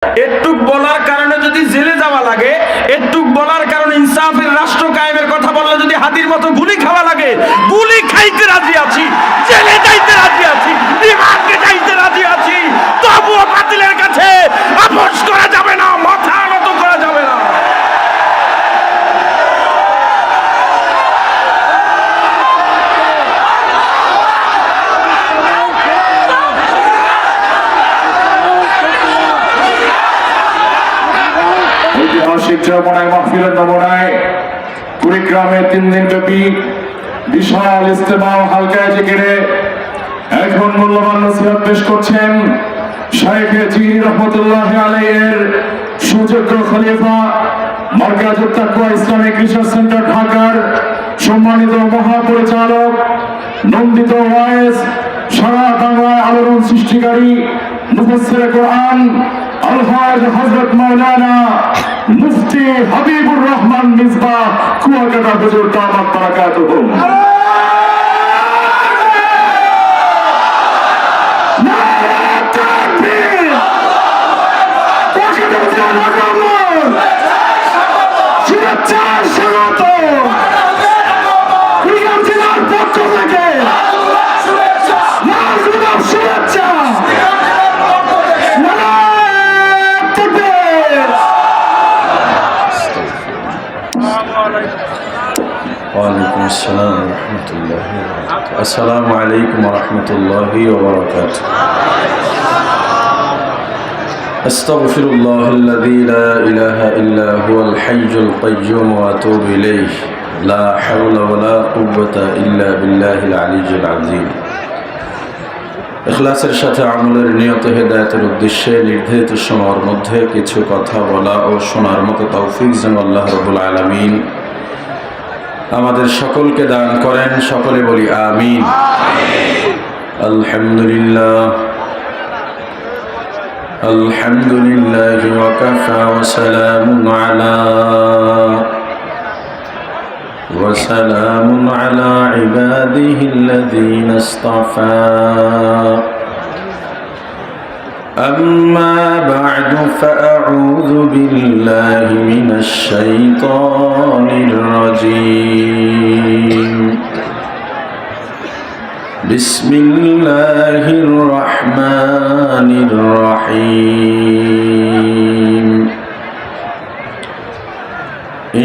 একটুক বলার কারণে যদি জেলে যাওয়া লাগে, একটুক বলার কারণে ইনসাফের রাষ্ট্র কায়েমের কথা বললে যদি হাতির মতো গুলি খাওয়া লাগে, গুলি খাইতে রাজি আছি, জেলে যাইতে রাজি আছি, রিমান্ডে যাইতে রাজি আছি, তবুও বাতিলের কাছে আপোষ করা যাবে না, মাথা নত করা যাবে না। ঐতিহাসিক চরমনায় মাহফিলের নমুনায় কুড়িগ্রামে 3 দিন ব্যাপী বিশাল ইজতেমা ও হালকায় জিকিরে এখন মূল্যবান নসিহত পেশ করছেন শাইখ জিনি রহমতুল্লাহ আলাইহির সুযোগ্য খলিফা মার্কাজুত তাকওয়া ইসলামিক রিসার্চ সেন্টার ঢাকার সম্মানিত মহাপরিচালক, নন্দিত ওয়াইজ, সারা বাংলায় আলোড়ন সৃষ্টিকারী মুফাসসিরে কোরআন আলহাজ হযরত মাওলানা মুফতি হাবিবুর রহমান মিসবাহ কুয়াকাটা হুজুর দামাত বারাকাতুহু। ওয়ালাইকুম আসসালাম ওয়া রাহমাতুল্লাহি ওয়া বারাকাতুহু। আসসালামু আলাইকুম ওয়া রাহমাতুল্লাহি ওয়া বারাকাতুহু। আস্তাগফিরুল্লাহাল্লাযী লা ইলাহা ইল্লা হুয়াল হাইয়ুল কাইয়্যুম ওয়া আতুবু ইলাইহি লা হাওলা ওয়া লা কুওয়াতা ইল্লা বিল্লাহিল আলিয়্যিল আযীম। ইখলাসের সাথে আমলের নিয়ত হেদায়েতের উদ্দেশ্যে নির্ধারিত সময়ের মধ্যে কিছু কথা বলা ও শোনার মতো তৌফিক যেন আল্লাহ রাব্বুল আলামিন আমাদের সকলকে দান করেন। সকলে বলি আমিন। আলহামদুলিল্লাহ আলহামদুলিল্লাহি ওয়া কাফা ওয়া সালামুন আলা ইবাদিহিল্লাযীনা ইসতাফা। أما بعد فأعوذ بالله من الشيطان الرجيم. بسم الله الرحمن الرحيم.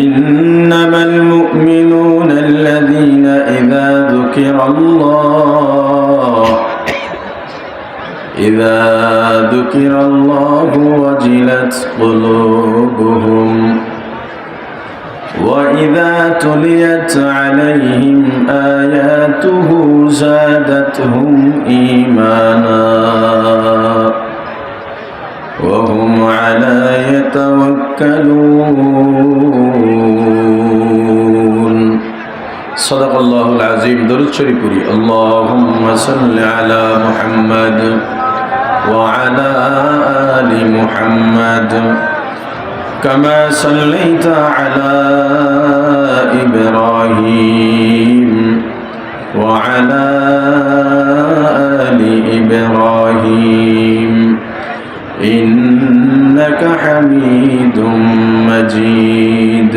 إنما المؤمنون الذين إذا ذكر الله وجلت قلوبهم وإذا تليت عليهم آياته زادتهم إيمانا وهم على يتوكلون. صدق الله العظيم. درود شريف پوری. اللهم صل على محمد وعلى آل محمد كما صليت على إبراهيم وعلى آل إبراهيم إنك حميد مجيد.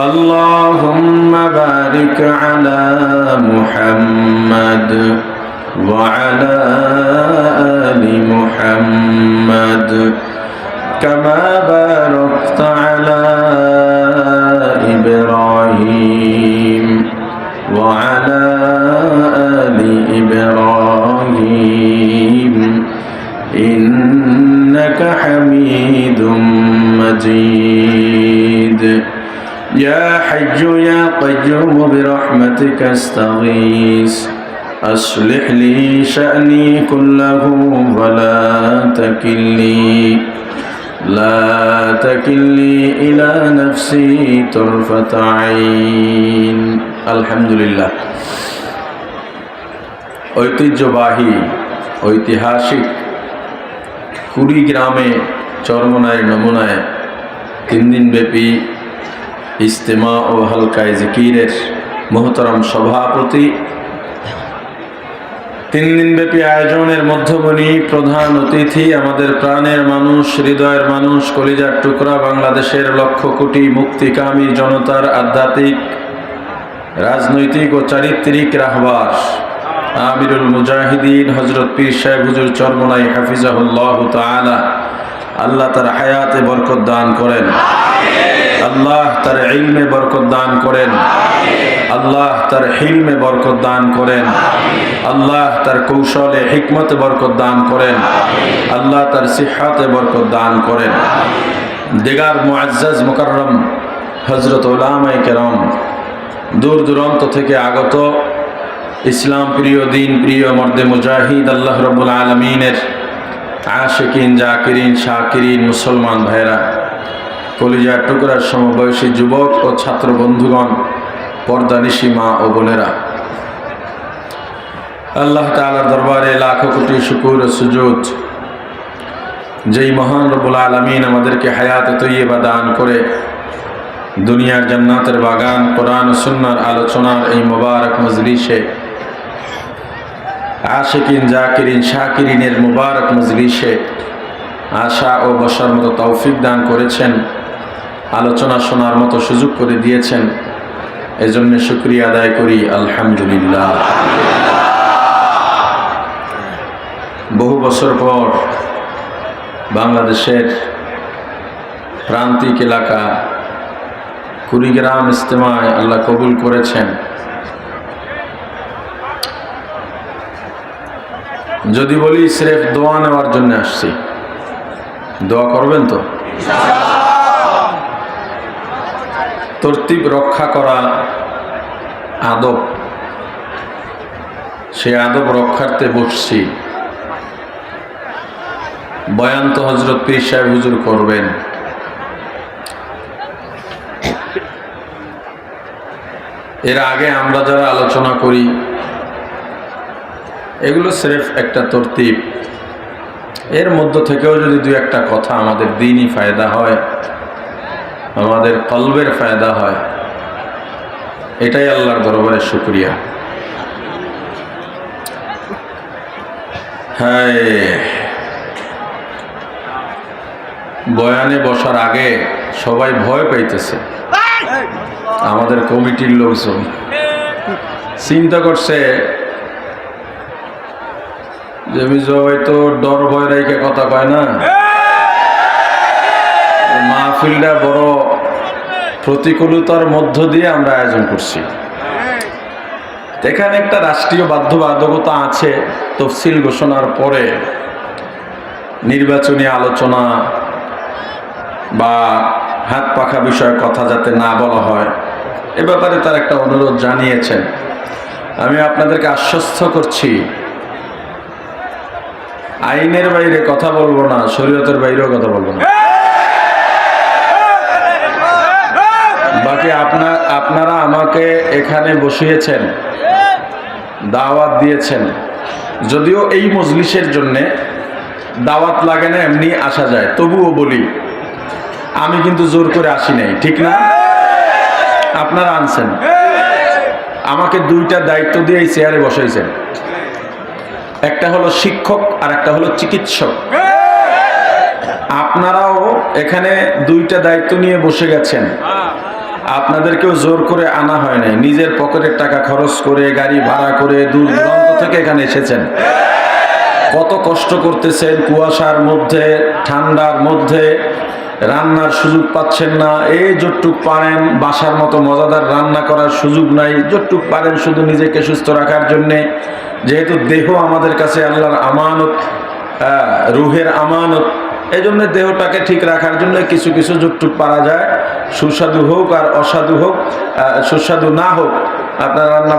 اللهم بارك على محمد وعلى آل محمد كما باركت على إبراهيم وعلى آل إبراهيم إنك حميد مجيد. يا حي يا قيوم برحمتك استغيث أصلح لي شأني كله ولا تكلني إلى نفسي طرفة عين. আলহামদুলিল্লাহ। ঐতিহ্যবাহী ঐতিহাসিক কুড়িগ্রামে চরমনায় নমুনায় 3 দিন ব্যাপী ইজতেমা ও হালকায় জিকিরের মোহতারাম সভাপতি তিন দিনব্যাপী আয়োজনের মধ্যমণি প্রধান অতিথি আমাদের প্রাণের মানুষ, হৃদয়ের মানুষ, কলিজার টুকরা, বাংলাদেশের লক্ষ কোটি মুক্তিকামী জনতার আধ্যাত্মিক, রাজনৈতিক ও চারিত্রিক রাহবার আমিরুল মুজাহিদিন হযরত পীর সাহেব হুজুর চরমনাই হাফিজাহুল্লাহ তাআলা, আল্লাহ তার হায়াতে বরকত দান করেন, আল্লাহ তার ইলমে বরকত দান করেন, আল্লাহ তার হিলমে বরকত দান করেন, আল্লাহ তার কৌশলে হিকমতে বরকত দান করেন, আল্লাহ তার সিহাতে বরকত দান করেন। দিগার মুআজ্জাজ মুকাররম হযরত উলামায়ে কেরাম, দূর দূরান্ত থেকে আগত ইসলাম প্রিয়, দিন প্রিয়, মর্দে মুজাহিদ, আল্লাহ রাব্বুল আলামিনের আশিকিন, জাকিরিন, শাকিরিন মুসলমান ভাইরা, কলিজার টুকরার সমবয়সী যুবক ও ছাত্র বন্ধুগণ, পর্দানিশী মা ও বোনেরা, আল্লাহ তাআলার দরবারে লাখো কোটি শুকর ও সুজুদ, যেই মহান রব্বুল আলামিন আমাদেরকে হায়াতে তৈয়বা দান করে দুনিয়ার জান্নাতের বাগান, কোরআন ও সুন্নাহর আলোচনার এই মুবারক মজলিসে, আশিকিন, জাকিরিন, শাকিরিনের মুবারক মজলিসে আশা ও বসার মতো তৌফিক দান করেছেন, আলোচনা শোনার মতো সুযোগ করে দিয়েছেন, এজন্য শুকরিয়া আদায় করি আলহামদুলিল্লাহ। বহু বছর পর বাংলাদেশের প্রান্তিক এলাকা কুড়িগ্রাম ইজতেমায় আল্লাহ কবুল করেছেন। যদি বলি সিরেফ দোয়া নেওয়ার জন্য আসছি, দোয়া করবেন তো? তরতিব রক্ষা করা আদব, সেই আদব রক্ষার্থে বসছি। বয়ান তো হযরত পীর সাহেব হুজুর করবেন। এর আগে আমরা যারা আলোচনা করি এগুলো সিরেফ একটা তরতিব, এর মধ্য থেকেও যদি দুই একটা কথা আমাদের দ্বীনি ফায়দা হয়, আমাদের কলবের ফায়দা হয়, এটাই আল্লাহর দরবারে শুকরিয়া। হ্যাঁ, বয়ানে বসার আগে সবাই ভয় পাইতেছে। আমাদের কমিটির লোকজন চিন্তা করছে যে হয়তো ডর ভয় রাইকে কথা কয় না, মাহফিলটা বড় প্রতিকূলতার মধ্য দিয়ে আমরা আয়োজন করছি। এখানে একটা রাষ্ট্রীয় বাধ্যবাধকতা আছে, তফসিল ঘোষণার পরে নির্বাচনী আলোচনা বা হাত পাখা বিষয়ে কথা যাতে না বলা হয়, এ ব্যাপারে তার একটা অনুরোধ জানিয়েছেন। আমি আপনাদেরকে আশ্বস্ত করছি, আইনের বাইরে কথা বলবো না, শরীয়তের বাইরেও কথা বলবো না। বাকি আপনারা আমাকে এখানে বসিয়েছেন, দাওয়াত দিয়েছেন, যদিও এই মজলিসের জন্যে দাওয়াত লাগে না, এমনি আসা যায়, তবুও বলি আমি কিন্তু জোর করে আসি নাই, ঠিক না? আপনারা আনছেন, আমাকে দুইটা দায়িত্ব দিয়ে এই চেয়ারে বসাইছেন, একটা হলো শিক্ষক আর একটা হলো চিকিৎসক। আপনারাও এখানে দুইটা দায়িত্ব নিয়ে বসে গেছেন, আপনাদেরকেও জোর করে আনা হয় নাই, নিজের পকেটের টাকা খরচ করে, গাড়ি ভাড়া করে দূর দূরান্ত থেকে এখানে এসেছেন। কত কষ্ট করতেছেন, কুয়াশার মধ্যে, ঠান্ডার মধ্যে, রান্নার সুযোগ পাচ্ছেন না, এই যতটুক পারেন, বাসার মতো মজাদার রান্না করার সুযোগ নাই, যতটুক পারেন শুধু নিজেকে সুস্থ রাখার জন্যে, যেহেতু দেহ আমাদের কাছে আল্লাহর আমানত, রুহের আমানত, এই জন্য দেহটাকে ঠিক রাখার জন্য কিছু কিছু যতটুক পারা যায়, সুস্বাদু হোক আর অসাধু হোক, সুস্বাদু না হোক, আপনারা রান্না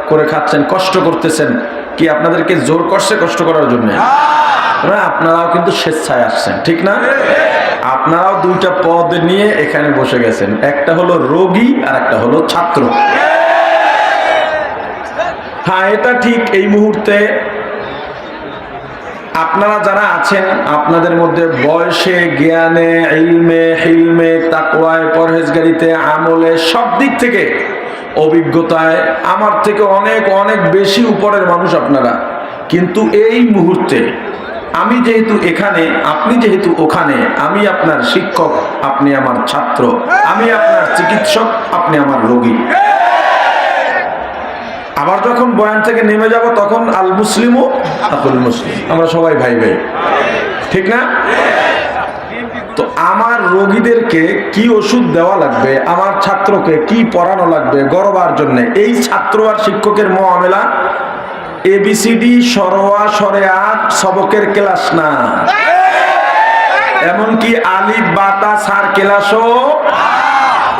করে খাচ্ছেন, কষ্ট করতেছেন। কি আপনাদেরকে জোর করছে কষ্ট করার জন্য? আপনারাও কিন্তু স্বেচ্ছায় আসছেন, ঠিক না? আপনারাও দুইটা পদ নিয়ে এখানে বসে গেছেন, একটা হলো রোগী আর একটা হলো ছাত্র। হ্যাঁ, এটা ঠিক। এই মুহূর্তে আপনারা যারা আছেন, আপনাদের মধ্যে বয়সে, জ্ঞানে, ইলমে, হিলমে, তাকওয়ায়, পরহেজগারিতে, আমলে, সব দিক থেকে, অভিজ্ঞতায় আমার থেকে অনেক অনেক বেশি উপরের মানুষ আপনারা। কিন্তু এই মুহূর্তে আমি যেহেতু এখানে, আপনি যেহেতু ওখানে, আমি আপনার শিক্ষক, আপনি আমার ছাত্র, আমি আপনার চিকিৎসক, আপনি আমার রোগী। আবার যখন বয়ান থেকে নেমে যাব তখন আল মুসলিমু আকুল মুসলিম, আমরা সবাই ভাই ভাই, ঠিক না? তো আমার রোগীদেরকে কি ওষুধ দেওয়া লাগবে, আমার ছাত্রকে কি পড়ানো লাগবে গড়বার জন্য, এই ছাত্র আর শিক্ষকের মুআমেলা এবিসিডি সরোয়া সরেয়াত সবকের ক্লাস না, এমনকি আলিফ বাতা সার ক্লাসও।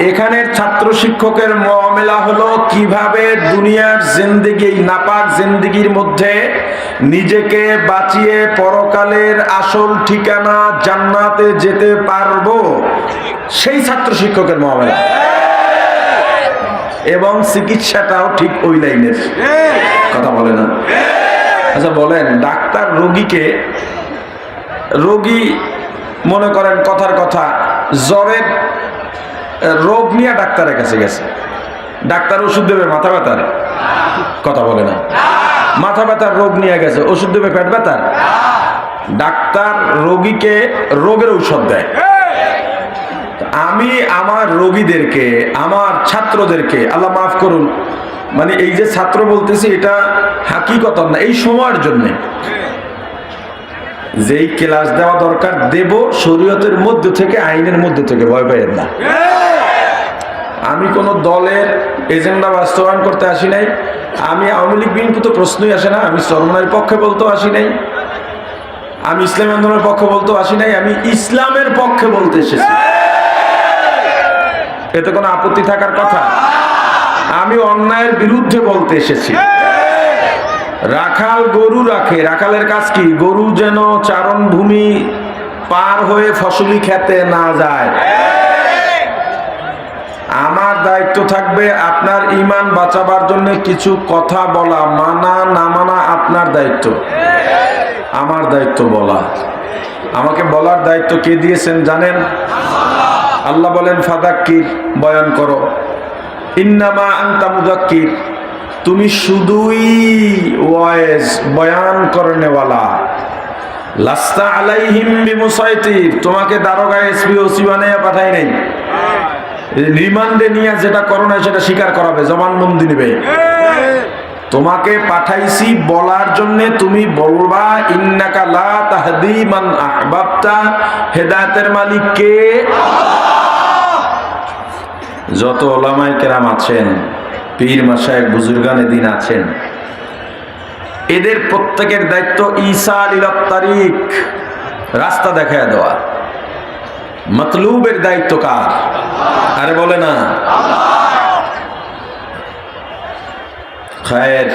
এখানের ছাত্র শিক্ষকের মুআমেলা হলো কিভাবে দুনিয়ার জিন্দেগি, নাপাক জিন্দেগির মধ্যে নিজেকে বাঁচিয়ে পরকালের আসল ঠিকানা জান্নাতে যেতে পারবো, সেই ছাত্র শিক্ষকের মুআমেলা। এবং চিকিৎসাটাও ঠিক ওই লাইনের, কথা বলে না? আচ্ছা বলেন, ডাক্তার রোগী মনে করেন কথার কথা জ্বরের রোগ নিয়ে ডাক্তারের কাছে গেছে, ডাক্তার ওষুধ দেবে মাথা ব্যথার, কথা বলে না? মাথা ব্যথার রোগ নিয়ে গেছে, ওষুধ দেবে পেট ব্যথার? ডাক্তার রোগীকে রোগের ঔষধ দেয়। আমি আমার রোগীদেরকে, আমার ছাত্রদেরকে, আল্লাহ মাফ করুন, মানে এই যে ছাত্র বলতেছি এটা হাকিকত না, এই সময়ের জন্যে যেই ক্লাস দেওয়া দরকার দেব, শরীয়তের মধ্যে থেকে, আইনের মধ্যে থেকে, ভয় পাইয়েন না। আমি কোন দলের এজেন্ডা বাস্তবায়ন করতে আসি নাই, আমি আওয়ামী লীগ বিএনপি তো প্রশ্নই আসে না, আমি চরমনার পক্ষে বলতেও আসি নাই, আমি ইসলামী আন্দোলনের পক্ষে বলতেও আসি নাই, আমি ইসলামের পক্ষে বলতে এসেছি। এতে কোনো আপত্তি থাকার কথা? আমি অন্যায়ের বিরুদ্ধে বলতে এসেছি। রাখাল গরু রাখে, রাখালের কাজ কি? গরু যেন চারণ ভূমি পার হয়ে ফসলি খেতে না যায়। আমার দায়িত্ব থাকবে আপনার ঈমান বাঁচাবার জন্য কিছু কথা বলা, মানা না মানা আপনার দায়িত্ব, আমার দায়িত্ব বলা। আমাকে বলার দায়িত্ব কে দিয়েছেন জানেন? আল্লাহ বলেন ফাযাক্কির, বয়ান করো, ইন্নামা আনতা মুযাক্কির, তুমি শুধুই ওয়াইজ, বয়ান করনেওয়ালা, লাস্তা আলাইহিম বিমুসাইতির, তোমাকে দারোগা এসপি ওসি বানাইয়া পাঠাই নাই, রিমান্ডে নিয়ে যেটা করো না সেটা স্বীকার করাবে, জবানবন্দি নেবে। তোমাকে পাঠাইছি বলার জন্য, তুমি বলবা ইন্নাকা লা তাহদি মান আহবাবতা, হেদায়েতের মালিক কে? যত ওলামায়ে কেরাম আছেন, পীর মাশায়েখ বুজুর্গানে দিন আছেন, এদের প্রত্যেকের দায়িত্ব ঈসা ইলাত তারিক, রাস্তা দেখায় দেওয়া। মতলুবের দায়িত্ব কার? আরে বলে না। খায়ের,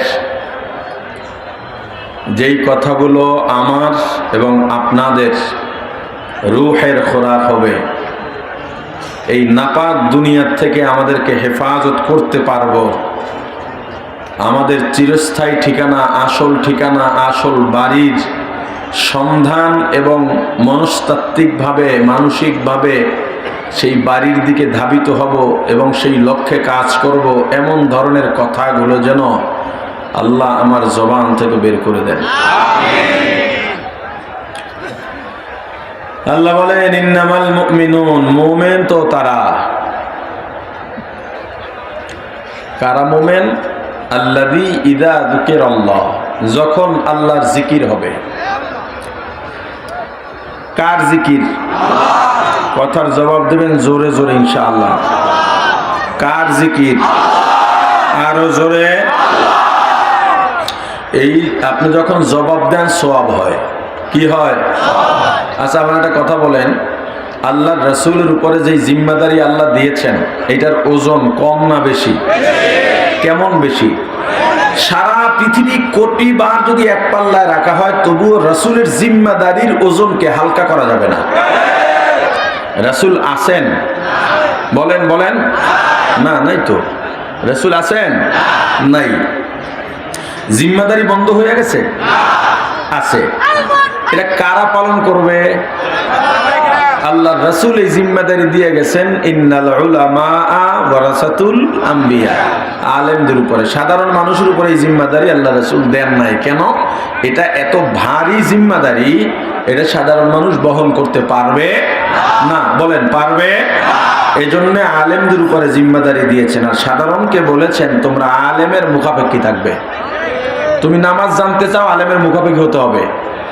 যেই কথাগুলো আমার এবং আপনাদের রূহের খোরাক হবে, এই নাপাক দুনিয়ার থেকে আমাদেরকে হেফাজত করতে পারবো, আমাদের চিরস্থায়ী ঠিকানা, আসল ঠিকানা, আসল বাড়ির সন্ধান এবং মনস্তাত্ত্বিকভাবে, মানসিকভাবে সেই বাড়ির দিকে ধাবিত হব এবং সেই লক্ষ্যে কাজ করব, এমন ধরনের কথাগুলো যেন আল্লাহ আমার জবান থেকে বের করে দেন। আল্লাহ বলেন ইন্নামাল মুমিনুন, মুমিন তো তারা, কারা মুমিন? আল্লাযী ইযা যুকিরাল্লাহ, যখন আল্লাহর জিকির হবে। কার জিকির? কথার জবাব দেবেন জোরে জোরে ইনশাআল্লাহ। কার জিকির? আরো জোরে। এই আপনি যখন জবাব দেন সওয়াব হয়। কি হয়? আচ্ছা আপনারা একটা কথা বলেন, আল্লাহ রাসূলের উপরে যে জিম্মাদারি আল্লাহ দিয়েছেন, এটার ওজন কম না বেশি? কেমন বেশি? সারা পৃথিবী কোটি বার যদি এক পাল্লায় রাখা হয়, তবুও রাসূলের জিম্মাদারির ওজনকে হালকা করা যাবে না। রাসূল আছেন? বলেন বলেন। না, নাই তো। রাসূল আছেন? নাই। জিম্মাদারি বন্ধ হয়ে গেছে? আছে। এটা কারা পালন করবে? আল্লাহ রাসূল এই জিম্মাদারি দিয়ে গেছেন, ইন্নাল উলামা ওয়ারাসাতুল আম্বিয়া। আলেমদের উপরে, সাধারণ মানুষের উপরে এই জিম্মাদারি আল্লাহ রাসূল দেন নাই। কেন? এটা এত ভারী জিম্মাদারি, এটা সাধারণ মানুষ বহন করতে পারবে না। বলেন পারবে? এই জন্য আলেমদের উপরে জিম্মাদারি দিয়েছেন, আর সাধারণকে বলেছেন তোমরা আলেমের মুখাপেক্ষী থাকবে। তুমি নামাজ জানতে চাও, আলেমের মুখাপেক্ষী হতে হবে।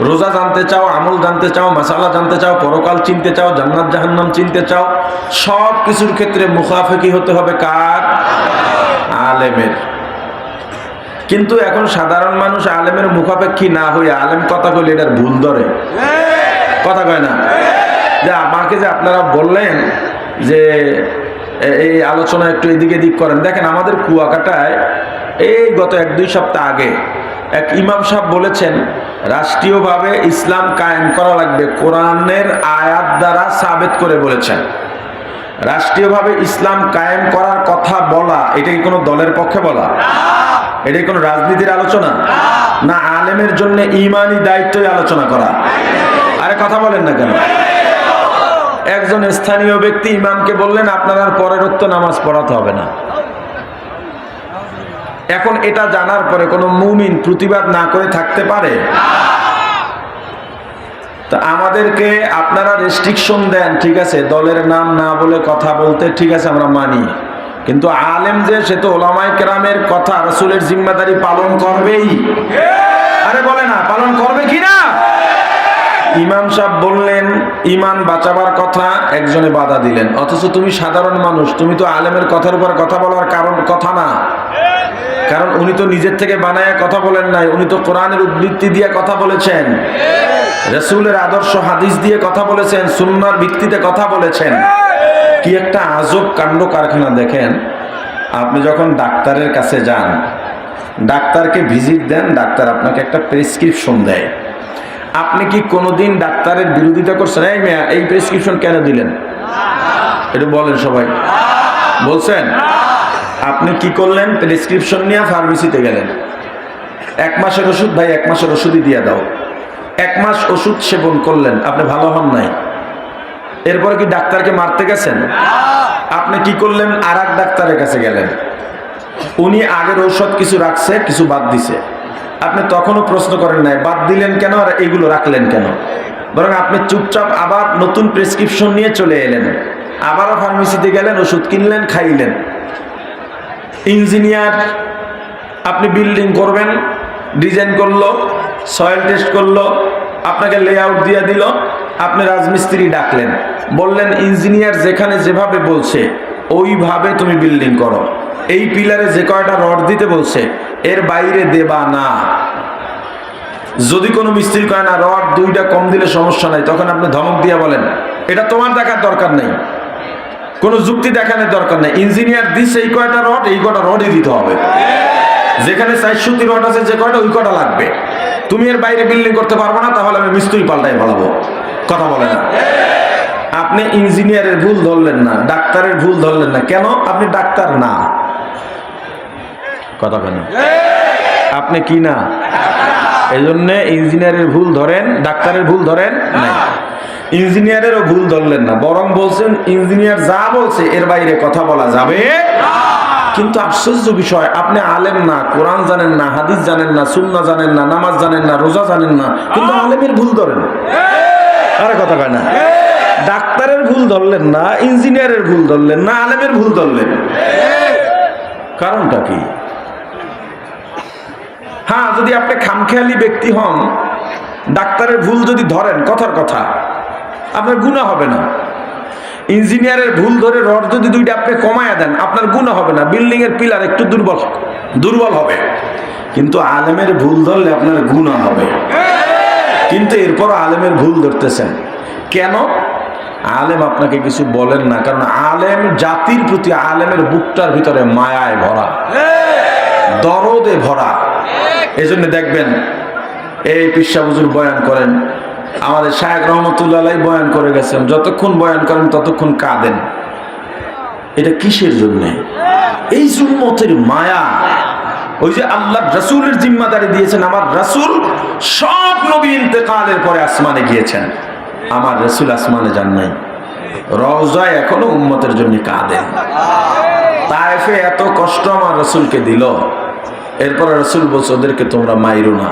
রোজা জানতে চাও, আমল জানতে চাও, মাসালা জানতে চাও, পরকাল চিনতে চাও, জান্নাত জাহান্নাম চিনতে চাও, সব কিছুর ক্ষেত্রে মুখাপেক্ষী হতে হবে কার? আলেমের। কিন্তু এখন সাধারণ মানুষ আলেমের মুখাপেক্ষী না হয়ে আলেম কথা কইলে এটার ভুল ধরে, কথা কয় না। যে আমাকে যে আপনারা বললেন যে এই আলোচনা একটু এদিকে দিক করেন, দেখেন আমাদের কুয়াকাটায় এই গত 1-2 সপ্তাহ আগে এক ইমাম সাহেব বলেছেন রাষ্ট্রীয়ভাবে ইসলাম কায়েম করা লাগবে, কোরআনের আয়াত দ্বারা সাবেত করে বলেছেন। রাষ্ট্রীয়ভাবে ইসলাম কায়েম করার কথা বলা, এটা কি কোনো দলের পক্ষে বলা? এটা কি কোনো রাজনীতির আলোচনা না? আলেমের জন্য ঈমানি দায়িত্বই আলোচনা করা। আরে কথা বলেন না কেন? একজন স্থানীয় ব্যক্তি ইমামকে বললেন আপনার আর পরের ওয়াক্ত নামাজ পড়াতে হবে না। এখন এটা জানার পরে কোনো মুমিন প্রতিবাদ না করে থাকতে পারে? তা আমাদেরকে আপনারা রেস্ট্রিকশন দেন, ঠিক আছে, দলের নাম না বলে কথা বলতে, ঠিক আছে আমরা মানি, কিন্তু আলেম যে সে তো ওলামায়ে কেরামের কথা, রাসূলের জিম্মাদারি পালন করবেই। আরে বলে না, পালন করবে কি না? ইমাম সাহেব বললেন ঈমান বাঁচাবার কথা, একজনে বাধা দিলেন, অথচ তুমি সাধারণ মানুষ, তুমি তো আলেমের কথার উপর কথা বলার কারণ কথা না। কারণ উনি তো নিজের থেকে বানায় কথা বলেন নাই, উনি তো কোরআনের উদ্ধৃতি দিয়ে কথা বলেছেন, রাসূলের আদর্শ হাদিস দিয়ে কথা বলেছেন, সুন্নাহর ভিত্তিতে কথা বলেছেন। কি একটা আজব কাণ্ড কারখানা দেখেন। আপনি যখন ডাক্তারের কাছে যান, ডাক্তারকে ভিজিট দেন, ডাক্তার আপনাকে একটা প্রেসক্রিপশন দেয়। আপনি কি কোনোদিন ডাক্তারের বিরোধিতা করছেন? এই মেয়া, এই প্রেসক্রিপশন কেন দিলেন? এটা বলেন সবাই, বলছেন? আপনি কি করলেন? প্রেসক্রিপশন নিয়ে ফার্মেসিতে গেলেন, 1 মাসের ওষুধ, ভাই 1 মাসের ওষুধই দিয়ে দাও। 1 মাস ওষুধ সেবন করলেন, আপনি ভালো হন নাই, এরপরে কি ডাক্তারকে মারতে গেছেন? আপনি কি করলেন? আর এক ডাক্তারের কাছে গেলেন, উনি আগের ঔষধ কিছু রাখছে, কিছু বাদ দিছে। আপনি তখনও প্রশ্ন করেন নাই বাদ দিলেন কেন আর এইগুলো রাখলেন কেন, বরং আপনি চুপচাপ আবার নতুন প্রেসক্রিপশন নিয়ে চলে এলেন, আবারও ফার্মেসিতে গেলেন, ওষুধ কিনলেন, খাইলেন। ইঞ্জিনিয়ার, আপনি বিল্ডিং করবেন, ডিজাইন করলো, সয়েল টেস্ট করলো, আপনাকে লেআউট দিয়ে দিল, আপনি রাজমিস্ত্রি ডাকলেন, বললেন ইঞ্জিনিয়ার যেখানে যেভাবে বলছে ওইভাবে তুমি বিল্ডিং করো, এই পিলারে যে কয়টা রড দিতে বলছে এর বাইরে দেবা না। যদি কোনো মিস্ত্রি কয় না রড 2টা কম দিলে সমস্যা নাই, তখন আপনি ধমক দিয়ে বলেন এটা তোমার দেখার দরকার নেই, কোনো যুক্তি দেখানোর দরকার নেই, ইঞ্জিনিয়ার দিচ্ছে এই কয়টা রড, এই কয়টা রডই দিতে হবে, যেখানে 400টি রড আছে যে কয়টা ওই কয়টা লাগবে, তুমি এর বাইরে বিল্ডিং করতে পারবো না, তাহলে আমি মিস্ত্রি পাল্টাই বলাবো। কথা বলে না? আপনি ইঞ্জিনিয়ারের ভুল ধরলেন না, ডাক্তারের ভুল ধরলেন না, কেন? আপনি ডাক্তার না। কথা কেন? আপনি কি না? এই জন্য ইঞ্জিনিয়ারের ভুল ধরেন, ডাক্তারের ভুল ধরেন না, ইঞ্জিনিয়ারেরও ভুল ধরলেন না, বরং বলছেন ইঞ্জিনিয়ার যা বলছে এর বাইরে কথা বলা যাবে। কিন্তু আশ্চর্য বিষয়, আপনি আলেম না, কোরআন জানেন না, হাদিস জানেন না, সুন্নাহ জানেন না, নামাজ জানেন না, রোজা জানেন না, কিন্তু আলেমের ভুল ধরেন। আরে কথা কয় না? ডাক্তারের ভুল ধরলেন না, ইঞ্জিনিয়ারের ভুল ধরলেন না, আলেমের ভুল ধরলেন। কারণটা কি? হ্যাঁ, যদি আপনি খামখেয়ালি ব্যক্তি হন, ডাক্তারের ভুল যদি ধরেন, কথার কথা, আপনার গুনাহ হবে না। ইঞ্জিনিয়ারের ভুল ধরে রড যদি 2টা আপনি কমায়া দেন, আপনার গুনাহ হবে না, বিল্ডিং এর পিলার একটু দুর্বল হবে, কিন্তু আলেমের ভুল ধরলে আপনার গুনাহ হবে। কিন্তু এরপর আলেমের ভুল ধরতেছেন কেন? আলেম আপনাকে কিছু বলেন না, কারণ আলেম জাতির প্রতি, আলেমের বুকটার ভিতরে মায়ায় ভরা, দরদে ভরা। এজন্য দেখবেন এই পিসা হুজুর বয়ান করেন, আমাদের শায়েখ রহমতুল্লাহ আলাইহি বয়ান করে গেছেন, যতক্ষণ বয়ান করেন ততক্ষণ কাঁদেন। এটা কিসের জন্য? এই উম্মতের মায়া। ওই যে আল্লাহ রাসূলের জিম্মাদারি দিয়েছেন, আমার রাসূল সব নবী ইন্তেকালের পরে আসমানে গিয়েছেন, আমার রাসূল আসমানে যান নাই, রওজায় এখনো উম্মতের জন্য কাঁদেন। তায়েফে এত কষ্ট আমার রাসূলকে দিল, এরপরে রাসূল বলছে ওদেরকে তোমরা মাইরো না।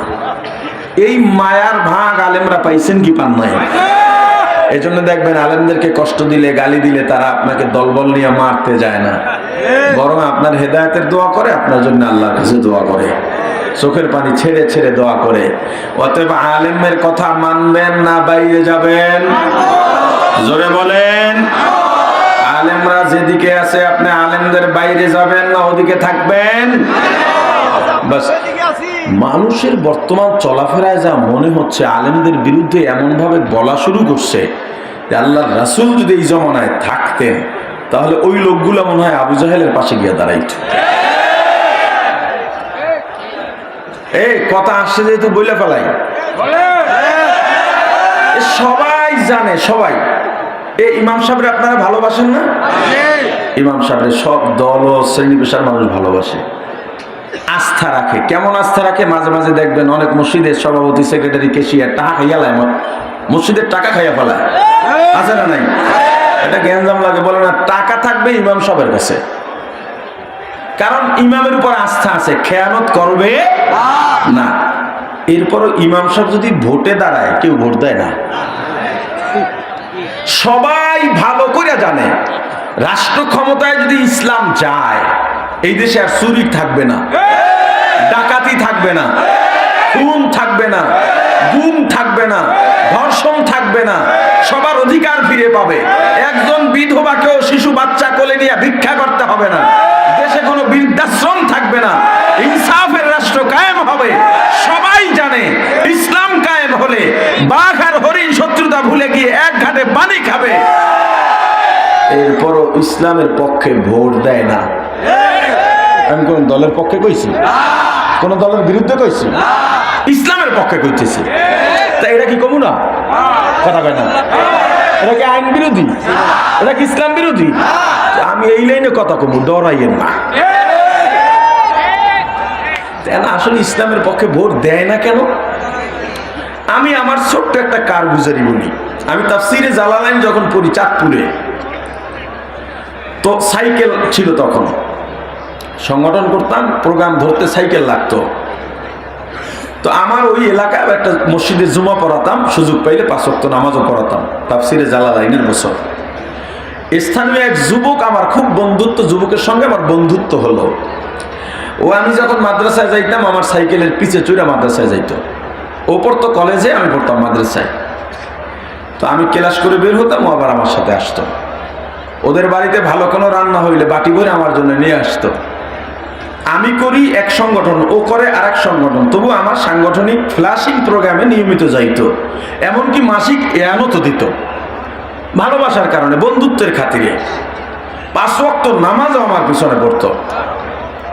এই মায়ার ভাগ আলেমরা পাইছেন কি পান নাই? এই জন্য দেখবেন আলেমদেরকে কষ্ট দিলে, গালি দিলে তারা আপনাকে দলবল নিয়ে মারতে যায় না, বরং আপনার হেদায়েতের দোয়া করে, আপনার জন্য আল্লাহর কাছে দোয়া করে, চোখের পানি ছেড়ে ছেড়ে দোয়া করে। অতএব আলেমের কথা মানবেন না বাইরে যাবেন? জোরে বলেন। আলেমরা যেদিকে আছে আপনি আলেমদের বাইরে যাবেন না ওদিকে থাকবেন? বাস। মানুষের বর্তমান চলাফেরায় যা মনে হচ্ছে আলেমদের বিরুদ্ধে এমন ভাবে বলা শুরু করছে যে আল্লাহর রাসূল যদি এই জমানায় থাকতেন তাহলে ওই লোকগুলো মনে হয় আবু জাহেলের পাশে গিয়ে দাঁড়াইত। এই কথা আসছে যেহেতু বইলে ফেলাই, সবাই জানে, সবাই। এই ইমাম সাহেবরে আপনারা ভালোবাসেন না? ইমাম সাহেবের সব দল ও শ্রেণী পেশার মানুষ ভালোবাসে, আস্থা রাখে। কেমন আস্থা রাখে? মাঝে মাঝে দেখবেন অনেক মসজিদের সভাপতি, সেক্রেটারি, কেশিয়ার টাকা খাইয়া লায়, মসজিদের টাকা খাইয়া ফেলায়, আছে না নাই? এটা গ্যাঞ্জাম লাগে, বলে না টাকা থাকবে ইমাম সাহেবের কাছে, কারণ ইমামের উপর আস্থা আছে, খেয়ানত করবে না। এরপরও ইমাম সাহেব যদি ভোটে দাঁড়ায় কেউ ভোট দেয় না। সবাই ভালো করে জানে রাষ্ট্র ক্ষমতায় যদি ইসলাম যায় এই দেশে আর চুরি থাকবে না, ডাকাতি থাকবে না, খুন থাকবে না, গুম থাকবে না, ধর্ষণ থাকবে না, সবার অধিকার ফিরে পাবে। একজন বিধবাকেও শিশু বাচ্চা কোলে নিয়ে ভিক্ষা করতে হবে না, দেশে কোনো বৃদ্ধাশ্রম থাকবে না, ইনসাফের রাষ্ট্র কায়েম হবে। সবাই জানে ইসলাম কায়েম হলে বাঘ আর হরিণ শত্রুতা ভুলে গিয়ে এক ঘাটে পানি খাবে। এরপরও ইসলামের পক্ষে ভোট দেয় না। আমি কোন দলের পক্ষে কইছি? কোন দলের বিরুদ্ধে কইছি? ইসলামের পক্ষে কইতেছি। তা এটা কি কমু না? কথা কয় না? এটা কি আইন বিরোধী? এটা কি ইসলাম বিরোধী? আমি এই লাইনে কথা কমু, ডরাইয়েন না। আসলে ইসলামের পক্ষে ভোট দেয় না কেন? আমি আমার ছোট্ট একটা কারগুজারি বলি। আমি তাফসিরে জালালাইন যখন পড়ি চাঁদপুরে, তো সাইকেল ছিল, তখন সংগঠন করতাম, প্রোগ্রাম ধরতে সাইকেল লাগতো। তো আমার ওই এলাকায় একটা মসজিদে জুমা পড়াতাম, সুযোগ পাইলে 5 ওয়াক্ত নামাজও পড়াতাম তাফসিরে জালালাইনের বছর। স্থানীয় এক যুবক, আমার খুব বন্ধুত্ব, যুবকের সঙ্গে আমার বন্ধুত্ব হলো। ও আমি যখন মাদ্রাসায় যাইতাম আমার সাইকেলের পিছে চড়ে মাদ্রাসায় যাইতো। ও পড়তো কলেজে, আমি পড়তাম মাদ্রাসায়। তো আমি ক্লাস করে বের হতাম, ও আবার আমার সাথে আসতো। ওদের বাড়িতে ভালো কোনো রান্না হইলে বাটি করে আমার জন্য নিয়ে আসতো। আমি করি এক সংগঠন, ও করে আর এক সংগঠন, তবু আমার সাংগঠনিক ফ্ল্যাশিং প্রোগ্রামে নিয়মিত যাইতো। এমনকি মাসিক এয়ানতও দিত, ভালোবাসার কারণে, বন্ধুত্বের খাতিরে। 5 ওয়াক্ত নামাজও আমার পিছনে পড়তো,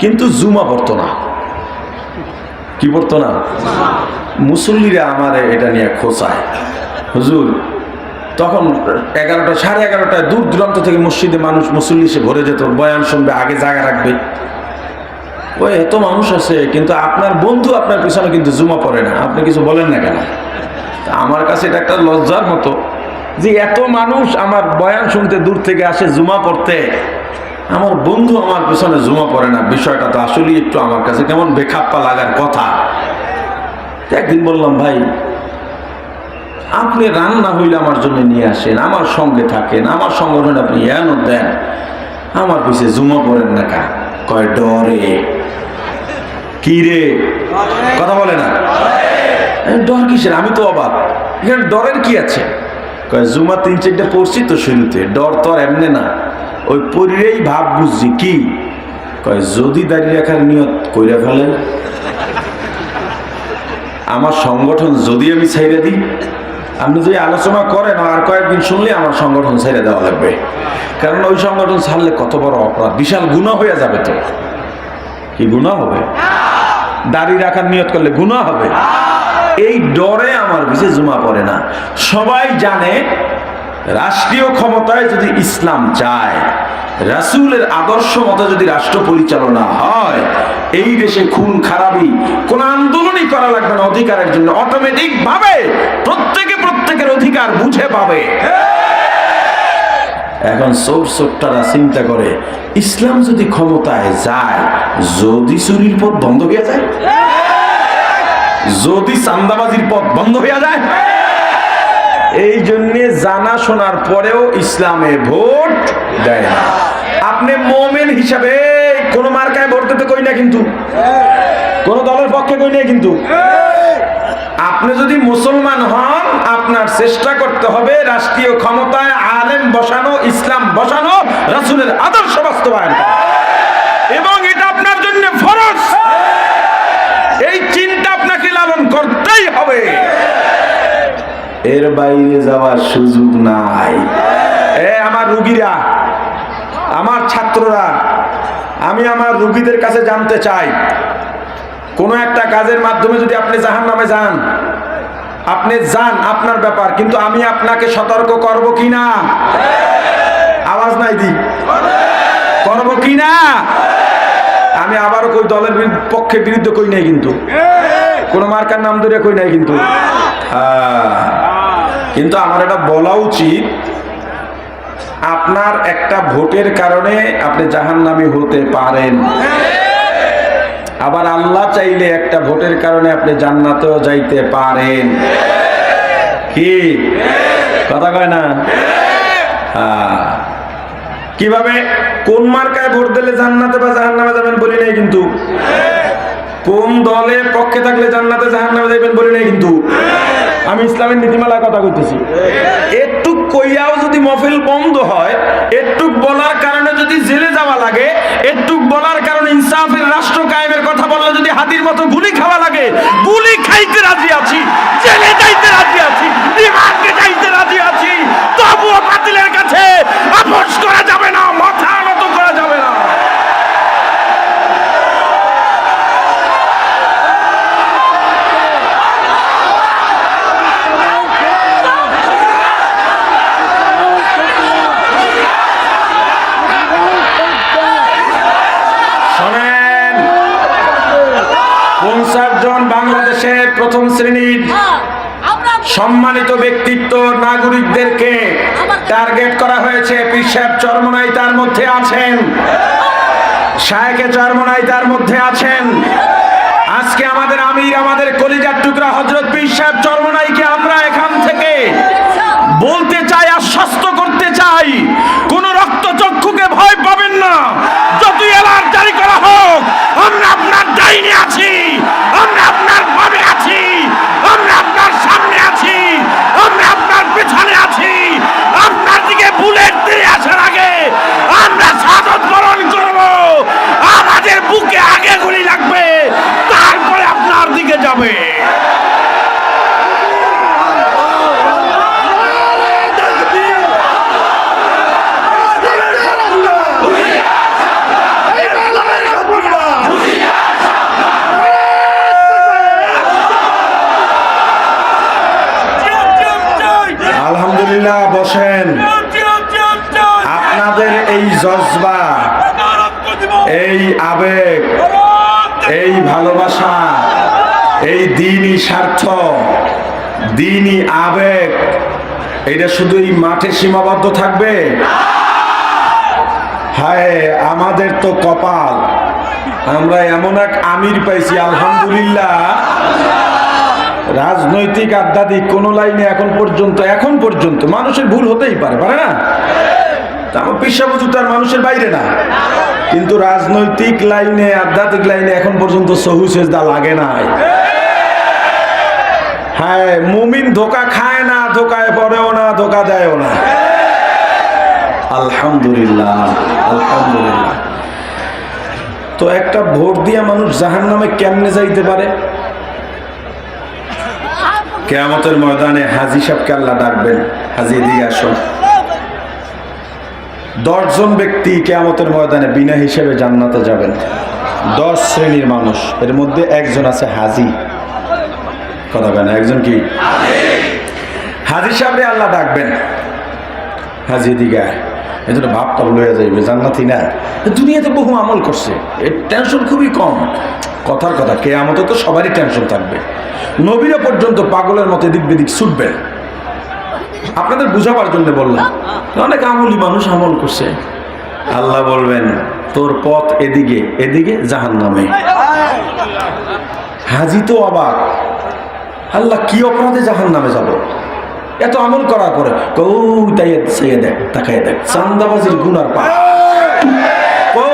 কিন্তু জুমা পড়তো না। কি পড়তো না? মুসল্লিরা আমার এটা নিয়ে খোঁচায়, হুজুর তখন 11টা, 11:30টায় দূর দূরান্ত থেকে মসজিদে মানুষ, মুসল্লি সে ভরে যেত, বয়ান শুনবে, আগে জায়গা রাখবে। ওই এত মানুষ আছে, কিন্তু আপনার বন্ধু আপনার পিছনে কিন্তু জুমা পড়ে না, আপনি কিছু বলেন না কেন? আমার কাছে এটা একটা লজ্জার মতো যে এত মানুষ আমার বয়ান শুনতে দূর থেকে আসে জুমা পড়তে, আমার বন্ধু আমার পিছনে জুমা পড়ে না। বিষয়টা তো আসলে একটু আমার কাছে কেমন বেখাপ্পা লাগার কথা। একদিন বললাম, ভাই আপনি রান্না হইলে আমার জন্য নিয়ে আসেন, আমার সঙ্গে থাকেন, আমার সংগঠনে আপনি এয়ানত দেন, আমার পিছে জুমা পড়েন না কা? কয় ডরে। কি রে, কথা বলে না? ডর কিসের? আমি তো অবাক, এখানে ডরের কি আছে? কয় জুমা 3-4টা পড়ছি তো শুরুতে, ডর তো আর এমনি না, ওই পড়িরেই ভাব বুঝছি। কি কয়? যদি দাঁড়িয়ে রাখার নিয়ত কইরা ফেলেন, আমার সংগঠন যদি আমি ছাইড়ে দিই, আপনি যদি আলোচনা করেন আর কয়েকদিন শুনলে আমার সংগঠন ছেড়ে দেওয়া লাগবে, কারণ ওই সংগঠন ছাড়লে কত বড় অপরাধ, বিশাল গুনাহ হয়ে যাবে। তো কি গুনাহ হবে? দাড়ি রাখার নিয়ত করলে গুনাহ হবে। এই ডরে আমার পিছে জুমা পড়ে না। সবাই জানে রাষ্ট্রীয় ক্ষমতায় যদি ইসলাম যায়, রাসূলের আদর্শ মতো যদি রাষ্ট্র পরিচালনা হয়, এই দেশে খুন খারাপি কোন আন্দোলনই করা লাগবে না অধিকারের জন্য, অটোমেটিক ভাবে প্রত্যেকের অধিকার বুঝে পাবে। এখন চোরটারা চিন্তা করে ইসলাম যদি ক্ষমতায় যায়, যদি চুরির পথ বন্ধ হয়ে যায়, যদি চান্দাবাজির পথ বন্ধ হয়ে যায়, এই জন্যে জানা শোনার পরেও ইসলামে ভোট দেয় না। আপনি মোমেন হিসাবে কোন মার্কায় ভোট দিতে কই না, কিন্তু কোন দলের পক্ষে কই না, কিন্তু আপনি যদি মুসলমান হন আপনার চেষ্টা করতে হবে রাষ্ট্রীয় ক্ষমতায় আলেম বসানো, ইসলাম বসানো, রাসূলের আদর্শ বাস্তবায়ন করা, এবং এটা আপনার জন্য ফরজ। এই চিন্তা আপনাকে লালন করতেই হবে, এর বাইরে যাওয়ার সুযোগ নাই। আমার রুগীরা, আমার ছাত্ররা, আমি আমার রুগীদের কাছে জানতে চাই, কোন একটা কাজের মাধ্যমে যদি আপনি জাহান্নামে যান, আপনি যান, আপনার ব্যাপার, কিন্তু আমি আপনাকে সতর্ক করব কিনা, আওয়াজ নাই দি, করব কিনা। আমি আবারও কই দলের পক্ষে বিরুদ্ধে কই নাই, কিন্তু কোন মার্কার নাম ধরে কই নাই, কিন্তু কিন্তু আমার এটা বলা উচিত, আপনার একটা ভোটের কারণে আপনি জাহান্নামী হতে পারেন, আবার আল্লাহ চাইলে একটা ভোটের কারণে আপনি জান্নাতেও যাইতে পারেন। কি কথা কয় না? কিভাবে, কোন মার্কায় ভোট দিলে জান্নাতে বা জাহান্নামে যাবেন বলি নাই, কিন্তু কোন দলের পক্ষে থাকলে জান্নাতে জাহান্নামে যাবেন বলি নাই, কিন্তু আমি ইসলামের নীতিমালার কথা কইতেছি। একটু কইয়াও যদি মহফিল বন্ধ হয়, একটু বলার কারণে যদি জেলে যাওয়া লাগে, একটু বলার কারণে ইনসাফের রাষ্ট্র কায়েমের কথা বললে যদি হাতির মতো গুলি খাওয়া লাগে, গুলি খাইতে রাজি আছি, জেলে যাইতে রাজি আছি, রিমান্ডে যাইতে রাজি আছি, তবুও বাতিলের কাছে আপোষ করা যাবে না, মাথা নত করা যাবে না। বাংলাদেশের প্রথম শ্রেণীর সম্মানিত ব্যক্তিত্ব নাগরিকদেরকে টার্গেট করা হয়েছে। পীর সাহেব চরমোনাই তার মধ্যে আছেন, শায়েখে চরমোনাই তার মধ্যে আছেন। আজকে আমাদের আমির, আমাদের কলিজার টুকরা হযরত পীর সাহেব চরমোনাইকে আমরা এখান থেকে বলতে চাই, আশ্বস্ত করতে চাই, কোন রক্তচক্ষুকে ভয় পাবেন না। যতই এলার জারি করা হোক, আমরা আপনার ডাইনে আছি, আমরা আপনার বামে আছি, আমরা আপনার সামনে আছি, আমরা আপনার পেছনে আছি। আপনার দিকে বুলেট দিয়ে আসার আগে আমরা শাহাদাত বরণ করব। আমাদের বুকে আগে গুলি লাগবে, তারপরে আপনার দিকে যাবে। আলহামদুলিল্লাহ, বসেন। আপনাদের এই জজবা, এই আবেগ, এই ভালোবাসা, এই দ্বীনি স্বার্থ, দ্বীনি আবেগ, এটা শুধু এই মাঠে সীমাবদ্ধ থাকবে? হায় আমাদের তো কপাল, আমরা এমন এক আমির পাইছি আলহামদুলিল্লাহ। রাজনৈতিক আধ্যাত্মিক কোন লাইনে এখন পর্যন্ত মানুষের ভুল হতেই পারে না, আমার পেশাবুজুতার মানুষের বাইরে না, কিন্তু রাজনৈতিক লাইনে, আধ্যাত্মিক লাইনে এখন পর্যন্ত সহু সেজদা লাগে নাই। হ্যাঁ, মুমিন ধোকা খায় না, ধোকায় পড়েও না, ধোকা দেয়ও না। আলহামদুলিল্লাহ, আলহামদুলিল্লাহ। তো একটা ভোট দিয়া মানুষ জাহান্নামে কেমনে যাইতে পারে? কিয়ামতের ময়দানে হাজী সাহেবকে আল্লাহ ডাকবেন, হাজী এদিকে আসো। 10 জন ব্যক্তি কিয়ামতের ময়দানে বিনা হিসেবে জান্নাতে যাবেন। 10 শ্রেণীর মানুষ, এর মধ্যে একজন আছে হাজী। কথা বলেন, একজন কি? হাজী সাহেবরে আল্লাহ ডাকবেন, হাজী এদিকে আয়। এজন্য ভাবটা লইয়া যাইবে, জান্নাতি না, দুনিয়াতে বহু আমল করছে, এর টেনশন খুবই কম। কথার কথা, কিয়ামতে তো সবারই টেনশন থাকবে। নবীরা পর্যন্ত পাগলের মতো এদিক বেদিক ছুটবেন। আপনাদের বুঝাবার জন্য বললাম, অনেক আমলি মানুষ আমল করছে। আল্লাহ বলবেন তোর পথ এদিকে, এদিকে জাহান্নামে। হাজি তো অবাক, আল্লাহ কি অপরাধে জাহান্নামে যাব? এত আমল করার পরে দেখ, তাকাই দেখ, চান্দাবাজির গুনার পাহাড়,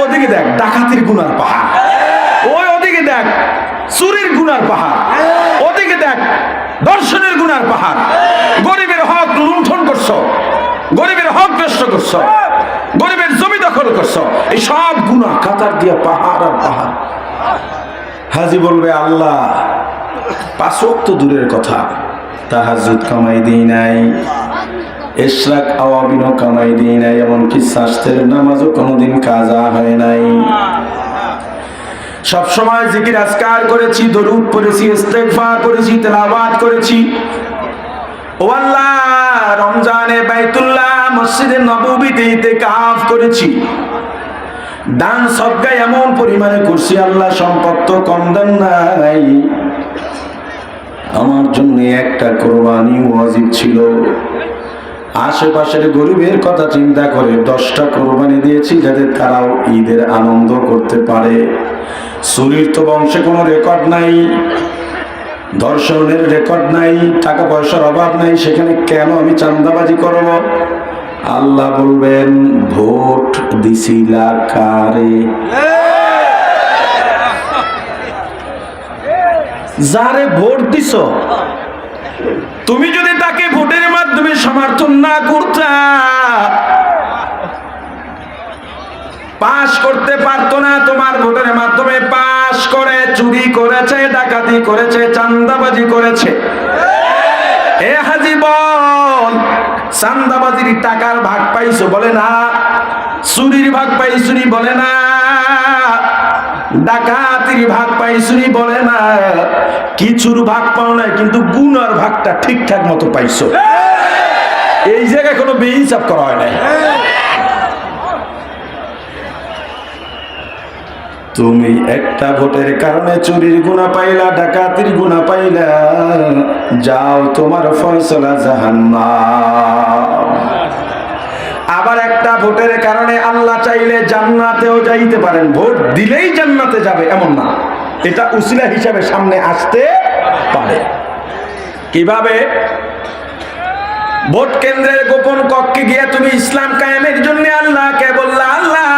ওদিকে দেখ ডাকাতির গুনার পাহাড়, ওদিকে দেখ চুরির গুনার পাহাড়, ওদিকে দেখ দর্শনের গুনার পাহাড়, গরিবের হক লুণ্ঠন করছো, গরিবের হক নষ্ট করছো, গরিবের জমি দখল করছো, এই সব গুনাহ কাতার দিয়া পাহাড় আর পাহাড়। হাজি বলবে আল্লাহ 5 ওয়াক্ত দূরের কথা, তাহাজ্জুদ কামাই দিই নাই, ইশরাক আওয়াবিনও কামাই দিই নাই, এমনকি শাস্তের নামাজও কোনোদিন কাজা হয় নাই। সব সময় জিকির আজকার করেছি, দরুদ পড়েছি, ইস্তেগফার করেছি, তেলাওয়াত করেছি। ও আল্লাহ, রমজানে বাইতুল্লাহ মসজিদে নববীতে ইতিকাফ করেছি, দান সদকা এমন পরিমাণে করছি আল্লাহ, সম্পদ তো কম দেন নাই। আমার জন্য একটা কোরবানি ওয়াজিব ছিল, আশেপাশের গরিবের কথা চিন্তা করে 10টা কোরবানি দিয়েছি, যাতে তারাও ঈদের আনন্দ করতে পারে। চুরির তো বংশে কোনো রেকর্ড নাই, ধর্ষণের রেকর্ড নাই, টাকা পয়সার অভাব নাই, সেখানে কেন আমি চাঁদাবাজি করব? আল্লাহ বলবেন ভোট দিছিলা কারে? যারে ভোট দিছ, তুমি যদি তাকে ভোটের মাধ্যমে সমর্থন না করতা, পাশ করতে পারতো না। তোমার ভোটের মাধ্যমে পাশ করে চুরি করেছে, ডাকাতি করেছে, চাঁদাবাজি করেছে। এ হাজি বল, চাঁদাবাজির টাকার ভাগ পাইছো বলে না, চুরির ভাগ পাইছো বলে না, ডাকাতির ভাগ পাইছো বলে না, কিছুর ভাগ পাও নাই, কিন্তু গুনার ভাগটা ঠিকঠাক মতো পাইছো। এই জায়গায় কোনো বেইনসাফ করা হয় নাই। তুমি একটা ভোটের কারণে চুরির গুনাহ পাইলা, ডাকাতির গুনাহ পাইলা, যাও তোমার ফয়সালা জাহান্নাম। আবার একটা ভোটের কারণে আল্লাহ চাইলে জান্নাতেও যাইতে পারেন, ভোট দিলেই জান্নাতে যাবে এমন না, এটা উসিলা হিসাবে সামনে আসতে পারে। কিভাবে? ভোট কেন্দ্রের গোপন কক্ষে গিয়ে তুমি ইসলাম কায়েমের জন্য আল্লাহকে বললা, আল্লাহ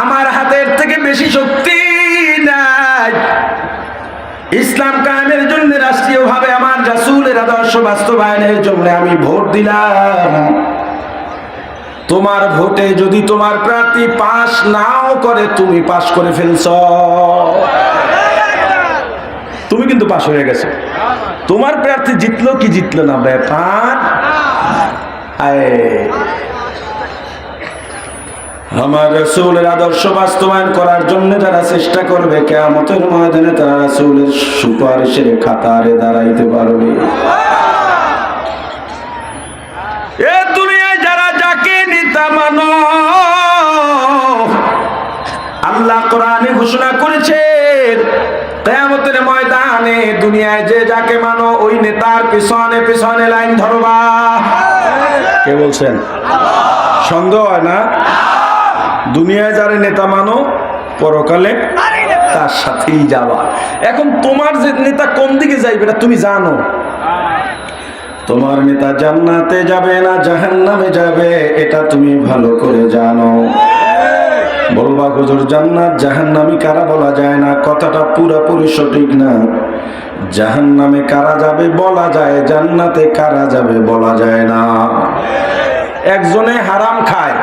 আমার হাতের থেকে বেশি শক্তি নাই, ইসলাম কায়েমের জন্য, রাষ্ট্রীয়ভাবে আমার রাসূলের আদর্শ বাস্তবায়নের জন্য আমি ভোট দিলাম। তোমার ভোটে যদি তোমার প্রার্থী পাস নাও করে, তুমি পাস করে ফেলছ, তুমি কিন্তু পাস হয়ে গেছো। তোমার প্রার্থী জিতলো কি জিতলো না ব্যাপার। আমার রাসূলের আদর্শ বাস্তবায়ন করার জন্য যারা চেষ্টা করবে, কিয়ামতের ময়দানে তারা রাসূলের সুপারিশের কাতারে দাঁড়াইতে পারবে। এ দুনিয়ায় যারা যাকে নেতা মানো, আল্লাহ কোরআনে ঘোষণা করেছেন কিয়ামতের ময়দানে দুনিয়ায় যে যাকে মানো, ওই নেতার পিছনে পিছনে লাইন ধরবা। কে বলছেন? সন্দেহ হয় না? দুনিয়ায় যারা নেতা মানো, পরকালে তার সাথেই যাবা। এখন তোমার যে নেতা কোন দিকে যাইবে এটা তুমি জানো। তোমার নেতা জান্নাতে যাবে না জাহান্নামে যাবে, এটা তুমি ভালো করে জানো। বলবা হুজুর জান্নাত জাহান্নামী কারা বলা যায় না, কথাটা পুরোপুরি সঠিক না। জাহান্নামে কারা যাবে বলা যায়, জান্নাতে কারা যাবে বলা যায় না। একজনে হারাম খায়,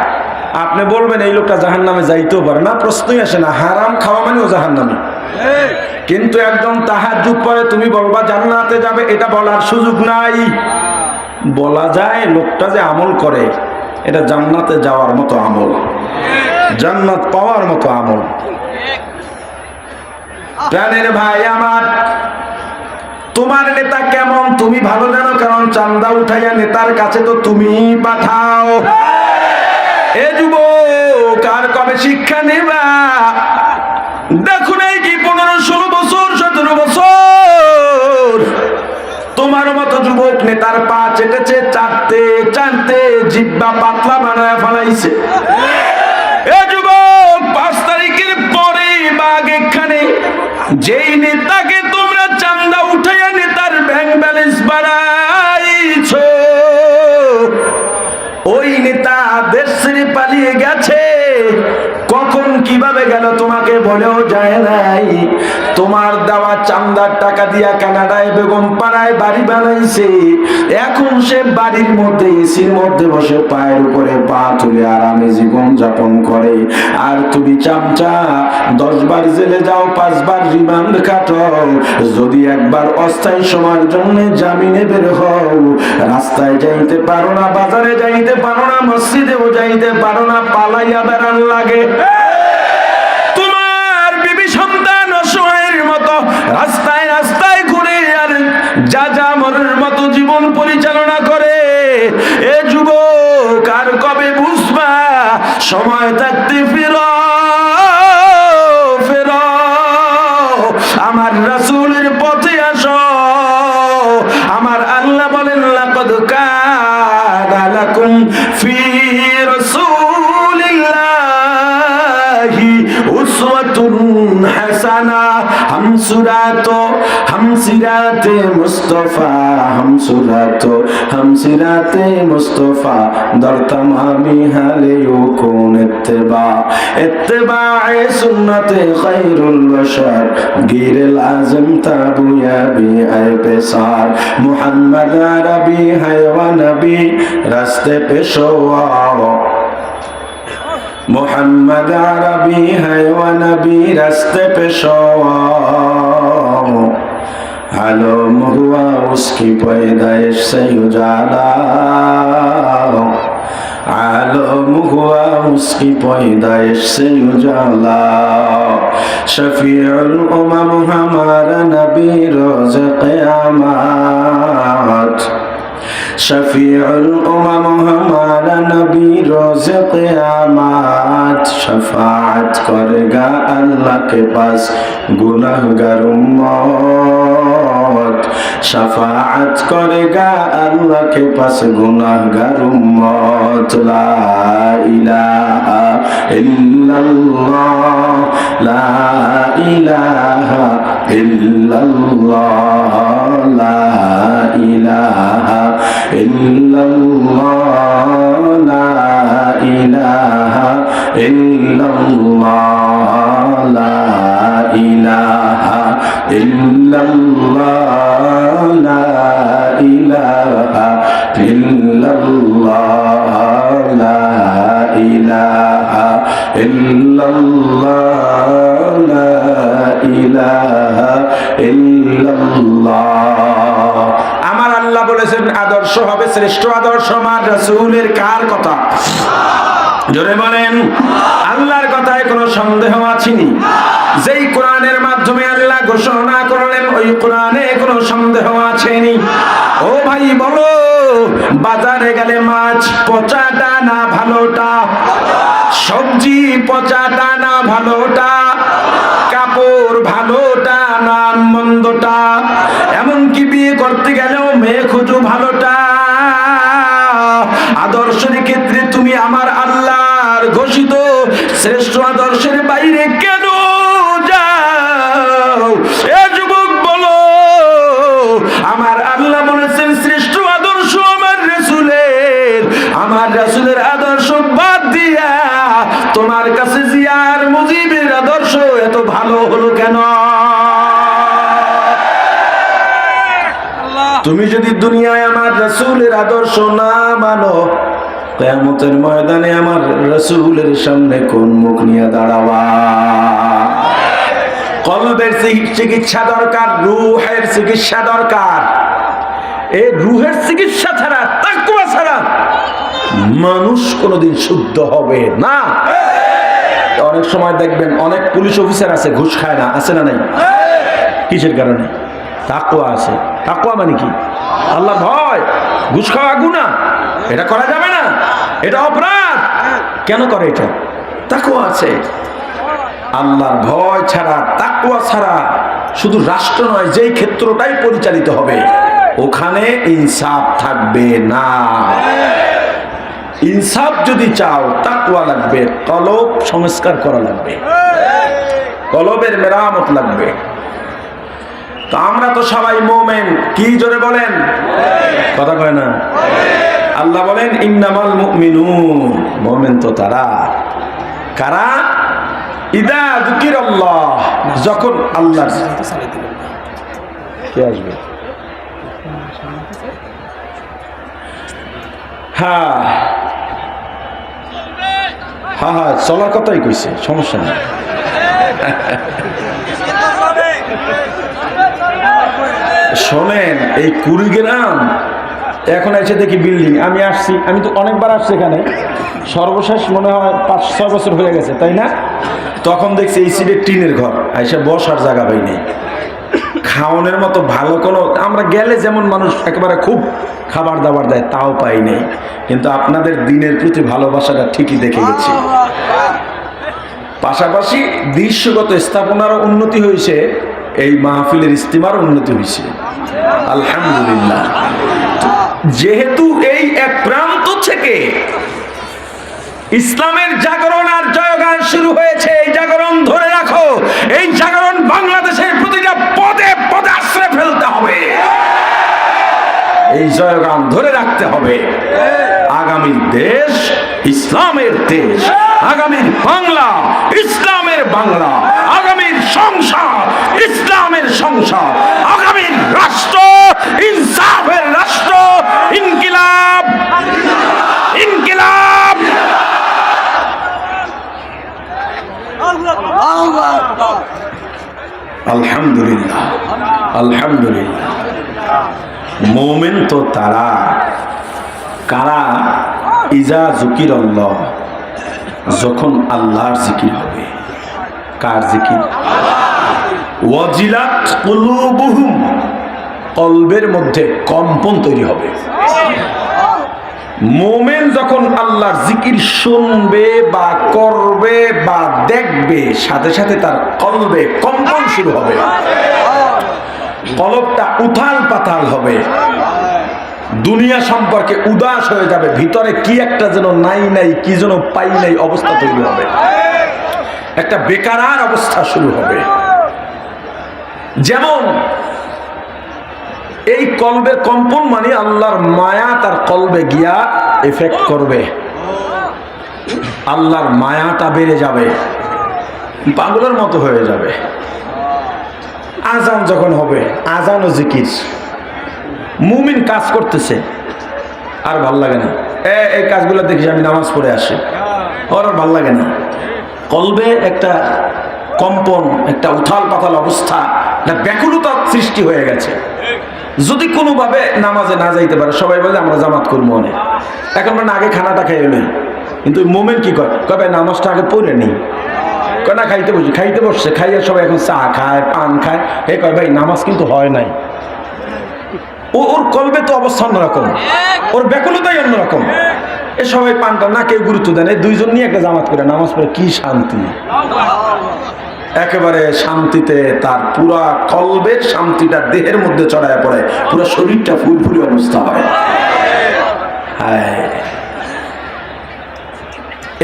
আপনি বলবেন এই লোকটা জাহান্নামে যাইতেও পারে না, প্রশ্নই আসে না, হারাম খাওয়া মানেও জাহান্নামী। কিন্তু একদম তাহাজ্জুদ পড়ে, তুমি বলবা জান্নাতে যাবে, এটা বলার সুযোগ নাই। বলা যায় লোকটা যে আমল করে এটা জান্নাতে যাওয়ার মতো আমল, জান্নাত পাওয়ার মতো আমল। প্রাণের ভাই আমার, তোমার নেতা কেমন তুমি ভালো জানো, কারণ চান্দা উঠাইয়া নেতার কাছে তো তুমি পাঠাও। এ যুবক, আর কবে শিক্ষা নেবা? দেখো নাই কি 15-16 বছর 17 বছর তোমার মতো যুবক নেতার পা চেটেছে, চাটতে চাটতে জিহ্বা পাতলা বানায় ফেলাইছে। এ যুবক, 5 তারিখের পরে বাঘ এখানে যেই নেতাকে তোমরা চান্দা উঠাইয়া নেতার ব্যাংক ব্যালেন্স বাড়াইছো, ওই নেতা দেশ ছেড়ে পালিয়ে গেছে। কখন কিভাবে গেল তোমাকে বলেও যায় নাই। তোমার দেওয়া চান্দার টাকা দিয়া কানাডায় বেগম পাড়ায় বাড়ি বানাইছে। এখন সে বাড়ির মধ্যে এসির মধ্যে বসে পায়ের উপরে পা তুলে আরামে জীবন যাপন করে। আর তুমি চামচা 10 বার জেলে যাও, 5 বার রিমান্ড কাটো, যদি একবার অস্থায়ী সময়ের জন্য জামিনে বের হও, রাস্তায় যাইতে পারো না, বাজারে যাইতে পারো না, মসজিদেও যাইতে পারো না, পালাইয়া বেড়ান লাগে। তোমার বিবি সন্তান অসহায়ের মতো রাস্তায় রাস্তায় ঘুরে আর যাযাবরের মতো জীবন পরিচালনা করে। এ যুবক, আর কবে বুঝবা? সময় থাকতে ফিরো, ফেরো, আমার রাসূলের পথে আসো। আমার আল্লাহ বলেন, লাকাদ কানা লাকুম ফি রাসূলিল্লাহি উসওয়াতুন হাসানা। হামসিরাতে মুস্তাফা, হামসিরাতে মুস্তাফা দর তামামি হালে ইউকুন ইত্তেবায়ে সুন্নতে খায়রুল বাশার গিরল আযম তাবুয়া বি আইবেসার। মুহাম্মদ আরবি হায়ওয়া নবী রাস্তে পেশোয়া, मोहम्मद अरबी है व नबी रास्ते पे शोआ। आलम हुआ उसकी पैदाइश से उजाला, आलम हुआ उसकी पैदाइश से उजाला। शफीउल उमम हमारा नबी रोज क़यामत, शफीउल उमम हमारा नबी रोज क़यामत। शफाअत करेगा अल्लाह के पास गुनहगार उम्मत, शफाअत करेगा अल्लाह के पास गुनहगार उम्मत। ला इलाहा इल्लल्लाह, ला इलाहा इल्लल्लाह, ला इलाहा इल्लल्लाह, ला इलाहा इल्लल्लाह, ला इलाहा इल्लल्लाह, ला इलाहा इल्लल्लाह, ला इलाहा इल्लल्लाह, লা ইলাহা ইল্লাল্লাহ। আমার আল্লাহ বলেছেন আদর্শ হবে শ্রেষ্ঠ আদর্শ আমার রাসূলের। কার কথা? জোরে বলেন। আল্লাহর কথায় কোনো সন্দেহ আছেনি? যেই কোরআনের মাধ্যমে আল্লাহ ঘোষণা করলেন, ওই কোরআনে কোনো সন্দেহ আছেনি? ও ভাই বলো, বাজারে গেলে মাছ পচাটা না ভালোটা, সবজি পচাটা না ভালোটা, কাপড় ভালোটা না মন্দটা, এমনকি বিয়ে করতে গেলেও মেয়ে খুঁজো ভালোটা। আদর্শের ক্ষেত্রে তুমি আমার আল্লাহর ঘোষিত শ্রেষ্ঠ আদর্শের বাইরে কেন যাও? এ যুবক বলো, আমার আল্লাহ বলেছেন শ্রেষ্ঠ আদর্শ আমার রাসূলের। আমার রাসূলের আদর্শ বাদ দিয়া তোমার কাছে জিয়ার মুজিবের আদর্শ এত ভালো হলো কেন? তুমি যদি দুনিয়ায় আমার রাসূলের আদর্শ না মানো, কিয়ামতের ময়দানে আমার রাসূলের সামনে কোন মুখ নিয়ে দাঁড়াবা? কলবের চিকিৎসা দরকার, রূহের চিকিৎসা দরকার। এই রূহের চিকিৎসা ছাড়া, তাকওয়া ছাড়া মানুষ কোনোদিন শুদ্ধ হবে না। অনেক সময় দেখবেন অনেক পুলিশ অফিসার আছে ঘুষ খায় না, আছে না নাই? কিসের কারণে? তাকওয়া আছে। তাকওয়া মানে কি? আল্লাহ ভয়। ঘুষ খাওয়া গুনাহ, এটা করা যাবে না, এটা অপরাধ। কেন করে এটা? তাকওয়া আছে। আল্লাহর ভয় ছাড়া, তাকওয়া ছাড়া শুধু রাষ্ট্র নয়, যেই ক্ষেত্রটাই পরিচালিত হবে ওখানে ইনসাফ থাকবে না। ইনসাফ যদি চাও তাকওয়া লাগবে, কলব সংস্কার করা লাগবে, কলবের মেরামত লাগবে। তো আমরা তো সবাই মুমিন, কি জোরে বলেন, কথা কয় না। আল্লাহ বলেন ইন্নামাল মুমিনুন, মুমিন তো তারা কারা, ইদা যুকিরাল্লাহ, যখন আল্লাহ কে আসবে, হ্যাঁ হ্যাঁ হ্যাঁ চলার কথাই কইছে, সমস্যা নেই। শোনেন, এই কুড়িগ্রাম এখন এসে দেখি বিল্ডিং, আমি আসছি, আমি তো অনেকবার আসছি এখানে, সর্বশেষ মনে হয় 5-6 বছর হয়ে গেছে, তাই না? তখন দেখছি এই সিটের টিনের ঘর, এসে বসার জায়গা পাই নেই, খাওয়ানোর মতো ভালো কোনো, আমরা গেলে যেমন মানুষ একেবারে খুব খাবার দাবার দেয় তাও পাই নেই, কিন্তু আপনাদের দিনের প্রতি ভালোবাসাটা ঠিকই দেখে গেছি। পাশাপাশি দৃশ্যগত স্থাপনারও উন্নতি হয়েছে, এই মাহফিলের ইস্তিমার উন্নতি হয়েছে, আলহামদুলিল্লাহ। যেহেতু এই এক প্রান্ত থেকে ইসলামের জাগরণ আর জয়গান শুরু হয়েছে, এই জাগরণ ধরে রাখো, এই জাগরণ বাংলাদেশের প্রতিটা পদে পদে আশ্রয় ফেলতে হবে, এই জয়গান ধরে রাখতে হবে। আগামীর দেশ ইসলামের দেশ, আগামীর বাংলা ইসলামের বাংলা, আগামীর সংসার ইসলামের সংসার, আগামীর রাষ্ট্র ইনসাফের রাষ্ট্র। ইনকিলাব, ইনকিলাব। আলহামদুলিল্লাহ, আলহামদুলিল্লাহ। মুমিন তো তারা কারা, ইজা যুকিরাল্লাহ, যখন আল্লাহর জিকির হবে। কার জিকির? ওয়াজিলাত কুলুবুহুম, কলবের মধ্যে কম্পন তৈরি হবে। মুমিন যখন আল্লাহর জিকির শুনবে বা করবে বা দেখবে, সাথে সাথে তার কলবে কম্পন শুরু হবে, কলবটা উথাল পাতাল হবে, দুনিয়া সম্পর্কে উদাস হয়ে যাবে, ভিতরে কি একটা যেন নাই নাই, কি যেন পাই নাই অবস্থা তৈরি হবে, একটা বেকারার অবস্থা শুরু হবে। যেমন এই কলবের কম্পন মানে আল্লাহর মায়া তার কলবে গিয়া এফেক্ট করবে, আল্লাহর মায়াটা বেড়ে যাবে, পাগলের মতো হয়ে যাবে। আজান যখন হবে, আজান ও জিকির, মুমিন কাজ করতেছে, আর ভাল লাগে না, এই কাজগুলো দেখি আমি নামাজ পড়ে আসি, ওর আর ভাল লাগে না, কলবে একটা কম্পন, একটা উথাল পাতাল অবস্থা, একটা ব্যাকুলতা সৃষ্টি হয়ে গেছে। যদি কোনোভাবে নামাজে না যাইতে পারে, সবাই বলে আমরা জামাত করবো অনেক, এখন মানে আগে খানাটা খেয়ে নেই, কিন্তু মোমেন কি করে, কবে নামাজটা আগে পড়ে নেই, না খাইতে বসে, খাইতে বসছে, খাইয়ে সবাই এখন চা খায়, পান খায়, হে কয় ভাই নামাজ কিন্তু হয় নাই। ওর কলবে তো অবস্থা অন্যরকম, ওর ব্যাকুলতাই অন্যরকম। এ সবাই পানটা না কেউ গুরুত্ব দেয় না, দুইজন নিয়ে একটা জামাত করে নামাজ পড়ে কি শান্তি, একেবারে শান্তিতে তার পুরা কলবের শান্তিটা দেহের মধ্যে চড়ায় পড়ে, পুরো শরীরটা ফুরফুরি অবস্থা হয়।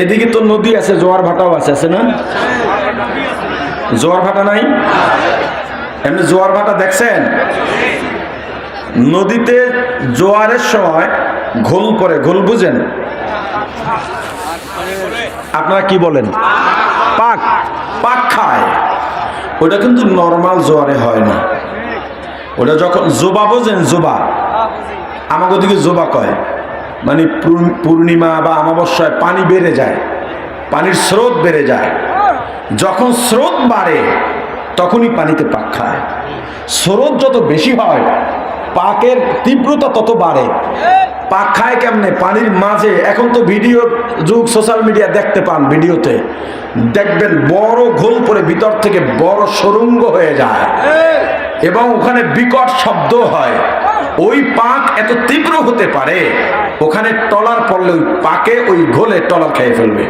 এদিকে তো নদী আছে, জোয়ার ভাটাও আছে, আছে না? জোয়ার ভাটা নাই? এমনি জোয়ার ভাটা দেখছেন? নদীতে জোয়ারের সময় ঘোল পড়ে, ঘোল বুঝেন আপনারা কি বলেন? পাক, পাক খায়। ওটা কিন্তু নর্মাল জোয়ারে হয় না, ওটা যখন জোবা বোঝেন, জোবা আমাকে ওদিকে জোবা কয়, মানে পূর্ণিমা বা অমাবস্যায় পানি বেড়ে যায়, পানির স্রোত বেড়ে যায়, যখন স্রোত বাড়ে তখনই পানিতে পাক খায়। স্রোত যত বেশি হয় পাকের তীব্রতা তত বাড়ে। পাক খায় কেমনে? পানির মাঝে, এখন তো ভিডিও যুগ, সোশ্যাল মিডিয়া দেখতে পান, ভিডিওতে দেখবেন বড় ঘোল পরে ভিতর থেকে বড় সুড়ঙ্গ হয়ে যায় এবং ওখানে বিকট শব্দ হয়। ওই পাক এত তীব্র হতে পারে, ওখানে টলার পড়লে ওই পাকে, ওই ঘোলে টলার খেয়ে ফেলবে,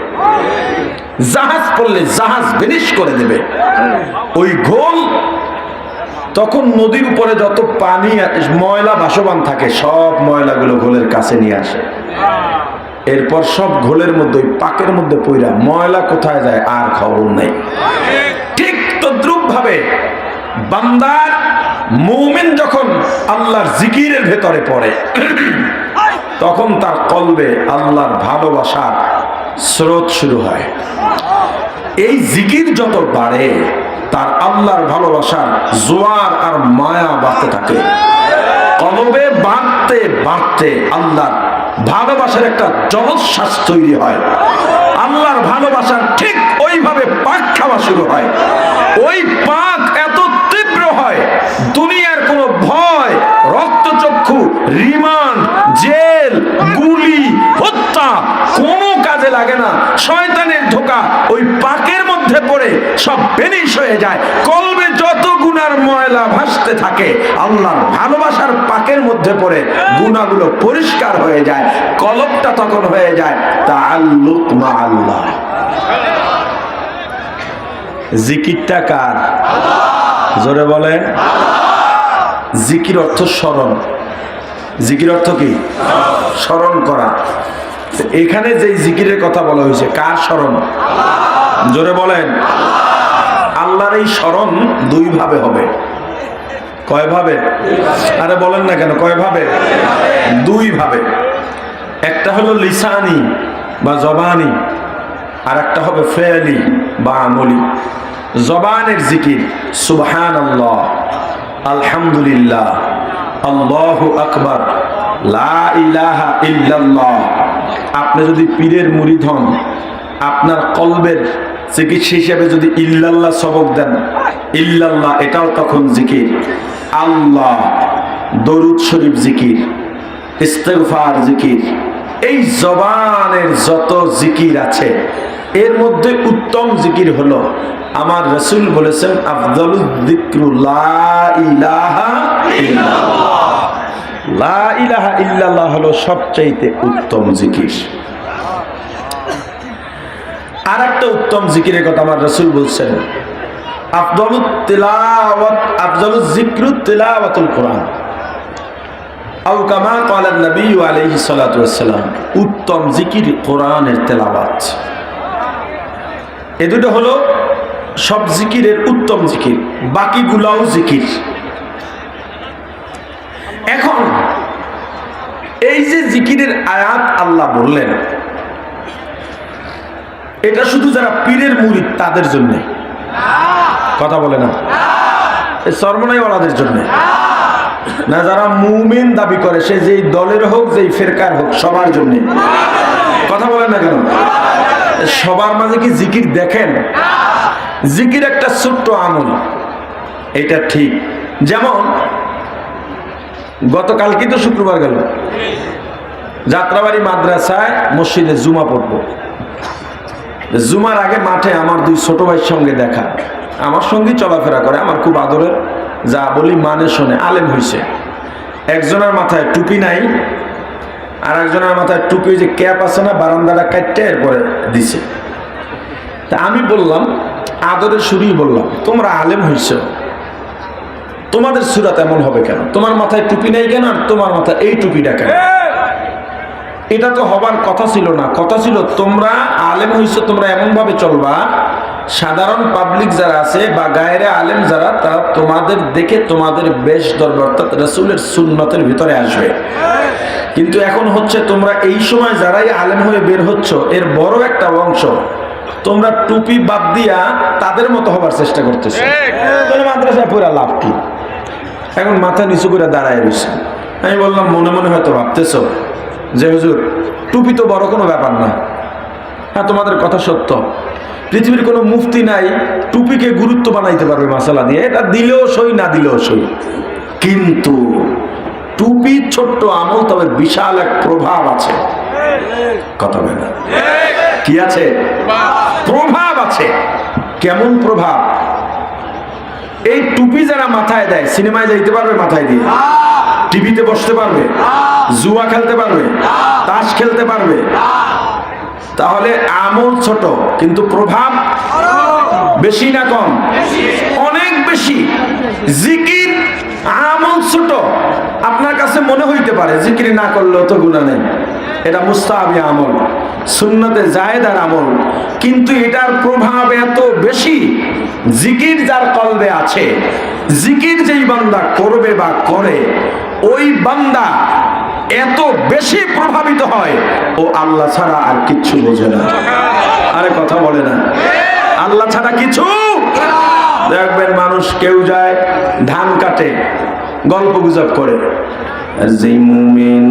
জাহাজ পড়লে জাহাজ ভেনিশ করে দেবে। ওই ঘোল তখন নদীর উপরে যত পানি ময়লা ভাসমান থাকে সব ময়লাগুলো ঘোলের কাছে নিয়ে আসে। এরপর সব ঘোলের মধ্যে ওই পাকের মধ্যে পইরা ময়লা কোথায় যায় আর খবর নেই। ঠিক তদ্রুপ ভাবে বান্দার মুমিন যখন আল্লাহর জিকিরের ভেতরে পড়ে তখন তার কলবে আল্লাহর ভালোবাসার স্রোত শুরু হয়। এই জিকির যত বাড়ে তার আল্লাহর ভালোবাসার জোয়ার আর মায়া বাড়তে থাকে। কলবে বাড়তে বাড়তে আল্লাহর ভালোবাসার একটা জলোচ্ছ্বাস তৈরি হয়। আল্লাহর ভালোবাসার ঠিক ওইভাবে পাক খাওয়া শুরু হয়। ওই পাক এত তীব্র হয় দুনিয়ার কোনো ভয়, রক্তচক্ষু, রিমান্ড, জেল, গুলি, হত্যা কোনো কাজে লাগে না। শয়তানের ধোঁকা ওই পাকের মধ্যে পড়ে সব বেনিশ হয়ে যায়। কলবে যত গুনার ময়লা ভাসতে থাকে আল্লাহর ভালোবাসার পাকের মধ্যে পড়ে গুনাহগুলো পরিষ্কার হয়ে যায়। কলবটা তখন হয়ে যায় তাআল্লুক মা আল্লাহ। জিকিরটা কার? জোরে বলেন। জিকির অর্থ স্মরণ। জিকির অর্থ কি? স্মরণ করা। এখানে যে জিকিরের কথা বলা হয়েছে কার স্মরণ? জোরে বলেন। আল্লাহর এই স্মরণ দুই ভাবে হবে। কয় ভাবে? আরে বলেন না কেন, কয় ভাবে? দুই ভাবে। একটা হলো লিসানি বা জবানি, আর একটা হবে ফেলি বা আমলি। জবানের জিকির সুবহানাল্লাহ, আলহামদুলিল্লাহ, আল্লাহু আকবার, লা ইলাহা ইল্লাল্লাহ। আপনি যদি পীরের মুরিদ হন, আপনার কলবের চিকিৎসা হিসেবে যদি ইল্লাল্লাহ সবক দেন, ইল্লাল্লাহ এটাও তখন জিকির। আল্লাহ, দরুদ শরীফ জিকির, ইস্তিগফার জিকির। এই জবানের যত জিকির আছে এর মধ্যে উত্তম জিকির হলো আমার রাসূল বলেছেন আফদালুয যিকরু লা ইলাহা ইল্লাল্লাহ। লা ইলাহা ইল্লাল্লাহ হলো সবচাইতে উত্তম জিকির। আর একটা উত্তম জিকিরের কথা আমার রাসূল বলছেন আফদালুয যিকরু তিলাওয়াতুল কোরআন আও কামা ক্বালা নবী আলাইহিস সালাতু ওয়াস সালাম। উত্তম জিকির কোরআনের তেলাওয়াত। এই দুটো হলো সব জিকিরের উত্তম জিকির, বাকিগুলাও জিকির। এখন এই যে জিকিরের আয়াত আল্লাহ বললেন এটা শুধু যারা পীরের মুরিদ তাদের জন্য, কথা বলে না, সরমনাইওয়ালাদের জন্য না, যারা মুমিন দাবি করে সে যেই দলের হোক যেই ফেরকার হোক সবার জন্য। কথা বলেন না কেন? সবার মাঝে কি জিকির দেখেন? জিকির একটা ছোট্ট আমল, এটা ঠিক। যেমন গতকালকে তো শুক্রবার গেল, যাত্রাবাড়ি মাদ্রাসায় মসজিদে জুমা পড়ব। জুমার আগে মাঠে আমার দুই ছোট ভাইয়ের সঙ্গে দেখা, আমার সঙ্গে চলাফেরা করে, আমার খুব আদরের, যা বলি মানে শোনে, আলেম হইছে। একজনের মাথায় টুপি নাই, আর একজনের মাথায় টুপি যে ক্যাপ আছে না, বারান্দাটা কাটতে এরপরে দিছে। তা আমি বললাম, আদরের সুরেই বললাম, তোমরা আলেম হইছ, তোমাদের সুরাত এমন হবে কেন? তোমার মাথায় টুপি নাই কেন, আর তোমার মাথায় এই টুপিটা কেন? এটা তো হবার কথা ছিল না। কথা ছিল তোমরা আলেম হইছো, তোমরা এমন ভাবে চলবা সাধারণ পাবলিক যারা আছে বা গায়রে আলেম যারা, তারা তোমাদের দেখে তোমাদের বেশ দরবার অর্থাৎ রাসূলের সুন্নতের ভিতরে আসবে। কিন্তু এখন হচ্ছে তোমরা এই সময় যারাই আলেম হয়ে বের হচ্ছ এর বড় একটা অংশ তোমরা টুপি বাদ দিয়া তাদের মতো হবার চেষ্টা করতেছো। তাহলে মাদ্রাসায় পড়া লাভ কি? এখন মাথা নিচু করে দাঁড়ায় রয়েছে। আমি বললাম, মনে মনে হয়তো ভাবতেছো যে হুজুর টুপি তো বড় কোনো ব্যাপার না। হ্যাঁ, তোমাদের কথা সত্য, পৃথিবীর কোনো মুফতি নাই টুপিকে গুরুত্ব বানাইতে পারবে মাসালা দিয়ে, এটা দিলেও সই না দিলেও সই। কিন্তু টুপি ছোট্ট আমল, তবে বিশাল এক প্রভাব আছে। কথা বলে না, কি আছে? প্রভাব আছে। কেমন প্রভাব? এই টুপি যারা মাথায় দেয় সিনেমায় যাইতে পারবে মাথায় দিয়ে, টিভিতে বসতে পারবে, জুয়া খেলতে পারবে, তাস খেলতে পারবে। তাহলে আমল ছোট কিন্তু প্রভাব বেশি না কম? অনেক বেশি। জিকির আমল ছোট, আপনার কাছে মনে হইতে পারে জিকির না করলেও তো গুনাহ নেই, এটা মুস্তাহাবি আমল, সুন্নতে জায়েদার আমল, কিন্তু এটার প্রভাব এত বেশি। জিকির যার কলবে আছে, জিকির যেই বান্দা করবে বা করে, ওই বান্দা এত বেশি প্রভাবিত হয়, ও আল্লাহ ছাড়া আর কিচ্ছু বোঝে না। আরে কথা বলে না, আল্লাহ ছাড়া কিছু। দেখবেন মানুষ কেউ যায় ধান কাটে, গল্প গুজব করে, আর যেই মুমিন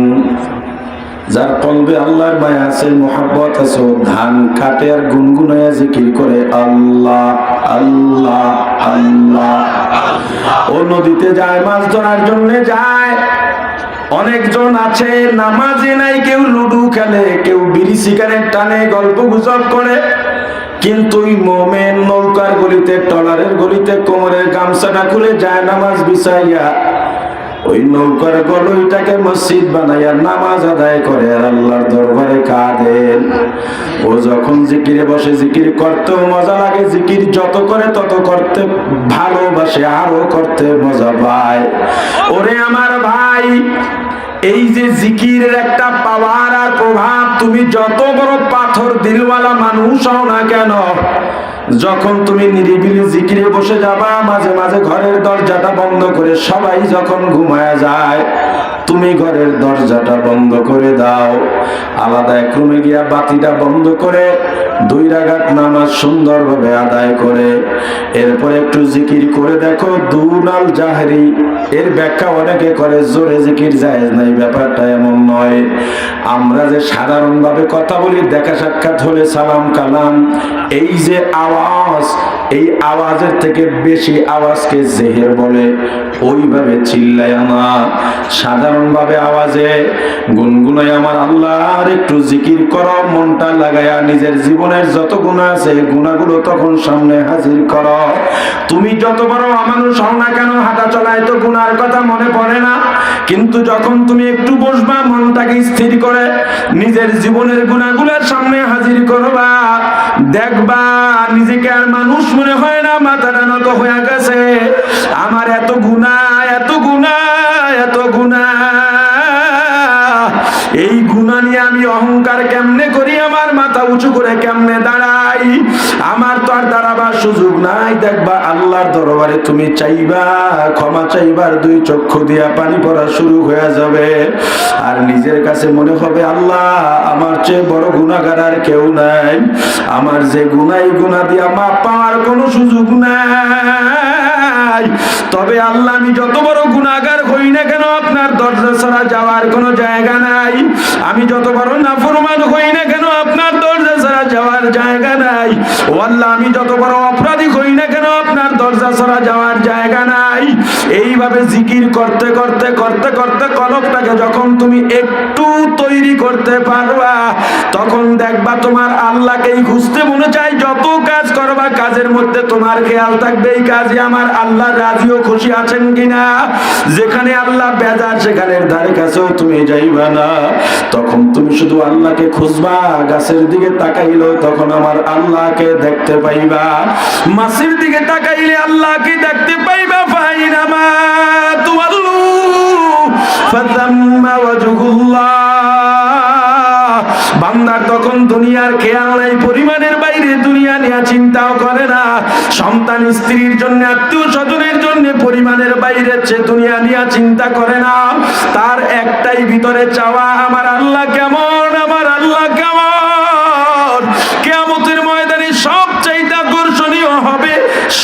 যার কলবে আল্লাহর মায়া আছে, মোহাব্বত আছে, ও ধান কাটে আর গুনগুনায়া জিকির করে আল্লাহ আল্লাহ আল্লাহ। ও নদীতে যায় মাছ ধরার জন্য যায়। অনেকজন আছে নামাজে নাই, কেউ লুডু খেলে, কেউ বিড়ি সিগারেট টানে, গল্প গুজব করে, কিন্তু ওই মোমেন নৌকার গলিতে, ট্রলারের গলিতে কোমরের গামছাটা খুলে যায় নামাজ বিছাইয়া, ওই নৌকার গলইটাকে মসজিদ বানাইয়া নামাজ আদায় করে আর আল্লাহর দরবারে কাঁদেন। ও যখন জিকিরে বসে, জিকির করতেও মজা লাগে, জিকির যত করে তত করতে ভালোবাসে, আরো করতে মজা পায়। ওরে আমার ভাই, এই যে জিকিরের একটা পাওয়ার আর প্রভাব, তুমি যত বড় পাথর দিলওয়ালা মানুষ হও না কেন, যখন তুমি নিরিবিলি জিকিরে বসে যাবা, মাঝে মাঝে ঘরের দরজাটা বন্ধ করে, সবাই যখন ঘুমায় যায়, তুমি ঘরের দরজাটা বন্ধ করে দাও, আলাদা এক রুমে গিয়া বাতিটা বন্ধ করে 2 রাকাত নামাজ সুন্দরভাবে আদায় করে, এরপর একটু জিকির করে দেখো। দুনাল জাহরি এর ব্যাখ্যা অনেকে করে জোরে জিকির জায়েজ নাই, ব্যাপারটা এমন নয়। আমরা যে সাধারণভাবে কথা বলি, দেখা সাক্ষাৎ হলে সালাম কালাম, এই যে আওয়াজ, এই আওয়াজের থেকে বেশি আওয়াজকে জেহের বলে, ওইভাবে চিল্লায় না, সাধারণভাবে আওয়াজে গুনগুনায় আমার আল্লাহর একটু জিকির করো, মনটা লাগায়া নিজের জীবনের যত গুনাহ আছে গুনাহগুলো তখন সামনে হাজির করো। তুমি যত বড় মানুষ হও না কেন, হাঁটা চলায় তো গুনার কথা মনে পড়ে না, কিন্তু যখন তুমি একটু বসবা, মনটাকে স্থির করে নিজের জীবনের গুনাহগুলোর সামনে হাজির করবা, দেখবা নিজেকে আর মানুষ মনে হয় না, মাথাটা নত হয়ে গেছে, আমার এত গুনাহ এত গুনাহ এত গুনাহ, এই গুনাহ নিয়ে আমি অহংকার কেমনে করি, আমার মাথা উঁচু করে কেমনে দাঁড়াই, আমার তো আর দাঁড়াবার সুযোগ নাই। দেখবা আল্লাহর দরবারে তুমি চাইবা, ক্ষমা চাইবার 2 চক্ষু দিয়া পানি পড়া শুরু হয়ে যাবে, আর নিজের কাছে মনে হবে আল্লাহ আমার চেয়ে বড় গুনাহগার আর কেউ নাই, আমার যে গুনাহ, গুনাহ দিয়া মাপ পাওয়ার কোনো সুযোগ নাই। তবে আল্লাহ আমি যত বড় গুনাহগার হই না কেন, আপনার দরজা ছাড়া যাওয়ার কোনো জায়গা নাই, আমি যত বড় নাফরমান হই না কেন, আপনার দরজা ছাড়া যাওয়ার জায়গা নাই। ও আল্লাহ, আমি যত বড় অপরাধী হই না কেন, আপনার দরজা ছাড়া যাওয়ার জায়গা নাই। এইভাবে জিকির করতে করতে করতে করতে কলবটাকে যখন তুমি একটু তৈরি করতে পারবা, তখন দেখবা তোমার আল্লাহকেই খুঁজতে মনে চাই। যত কাজ করবা, কাজের মধ্যে তোমার খেয়াল থাকবে এই কাজে আমার আল্লাহ রাজি ও খুশি আছেন কিনা। যেখানে আল্লাহ বেজার, সেখানের ধারে কাছেও তুমি যাইবা না। তখন তুমি শুধু আল্লাহকে খুঁজবা, গাছের দিকে তাকাইলো তখন আমার আল্লাহকে দেখতে পাইবা, মাছের দিকে তাকাইলে আল্লাহকে দেখতে পাইবা। ফাইনামা তুওয়াল্লু ফাতাম্মা ওয়াজহুল্লাহ। বান্দার তখন দুনিয়ার খেয়াল নাই, পরিমাণের বাইরে দুনিয়া নিয়ে চিন্তাও করে না, সন্তান স্ত্রীর জন্য, আত্মীয় স্বজনের জন্য পরিমাণের বাইরে সে দুনিয়া নিয়ে চিন্তা করে না। তার একটাই ভিতরে চাওয়া, আমার আল্লাহ কেমন, আমার আল্লাহ কেমন। কিয়ামতের ময়দানে সবচাইতে আকর্ষণীয় হবে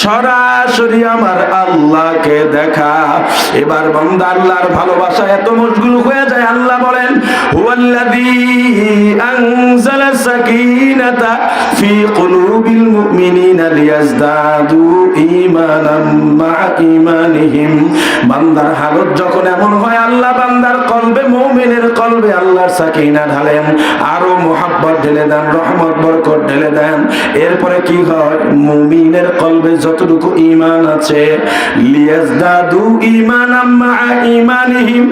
সরাসরি আমার আল্লাহকে দেখা। এবার বান্দা আল্লাহর ভালোবাসা এত মশগুল হয়ে যায়, আল্লাহ বলেন হুয়াল্লাযী আনজালা সাকিনাতা ফি কুলুবিল মুমিনিনা লিয়াজদাদু ঈমানাম মা ঈমানিহিম। বান্দার হালত যখন এমন হয়, আল্লাহ বান্দার কলবে, মুমিনের কলবে আল্লাহর সাকিনা ঢালেন, আরো মুহাব্বত ঢেলে দেন, রহমত বরকত ঢেলে দেন। এরপরে কি হয়, মুমিনের কলবে যতটুকু ঈমান আছে, লিয়াজদাদু ঈমানাম মা ঈমানিহিম,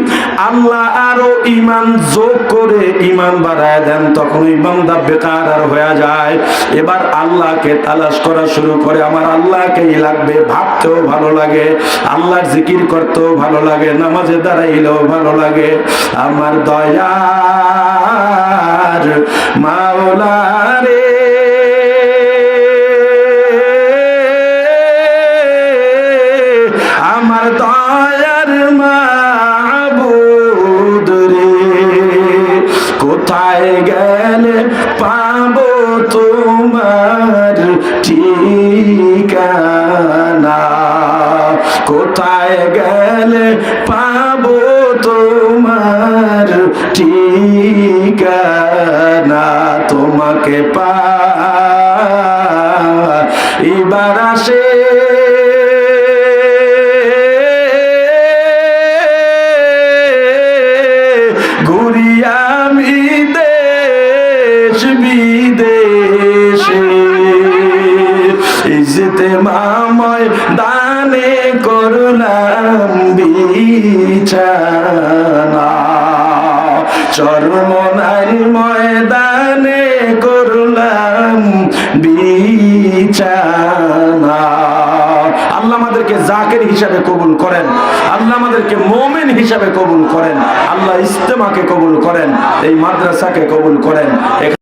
আল্লাহ আরো ঈমান যোগ করে ঈমান বাড়ায় দেন। তখন ওই বান্দা বেকার হয়ে যায়। এবার আল্লাহকে তালাশ করা শুরু করে, আমার আল্লাহকেই লাগবে, ভাবতেও ভালো লাগে, আল্লাহর জিকির করতেও ভালো লাগে, নামাজে দাঁড়াইলেও ভালো লাগে। আমার দয়ার মাওলা রে, আমার দয়ার মাবুদ রে, কোথায় গেলে পাবো তোমার ঠিকানা, কোথায় গেলে পাবো তোমার ঠিকানা, তোমাকে পাইবার আসে ঘুরি আমি দেশ বিদেশে, ইজতেমাময় দানে করলাম বিছানা, চরমনার ময়দানে করলাম বিছানা। আল্লাহ আমাদেরকে জাকির হিসাবে কবুল করেন, আল্লাহ আমাদেরকে মুমিন হিসাবে কবুল করেন, আল্লাহ ইজতেমাকে কবুল করেন, এই মাদ্রাসাকে কবুল করেন।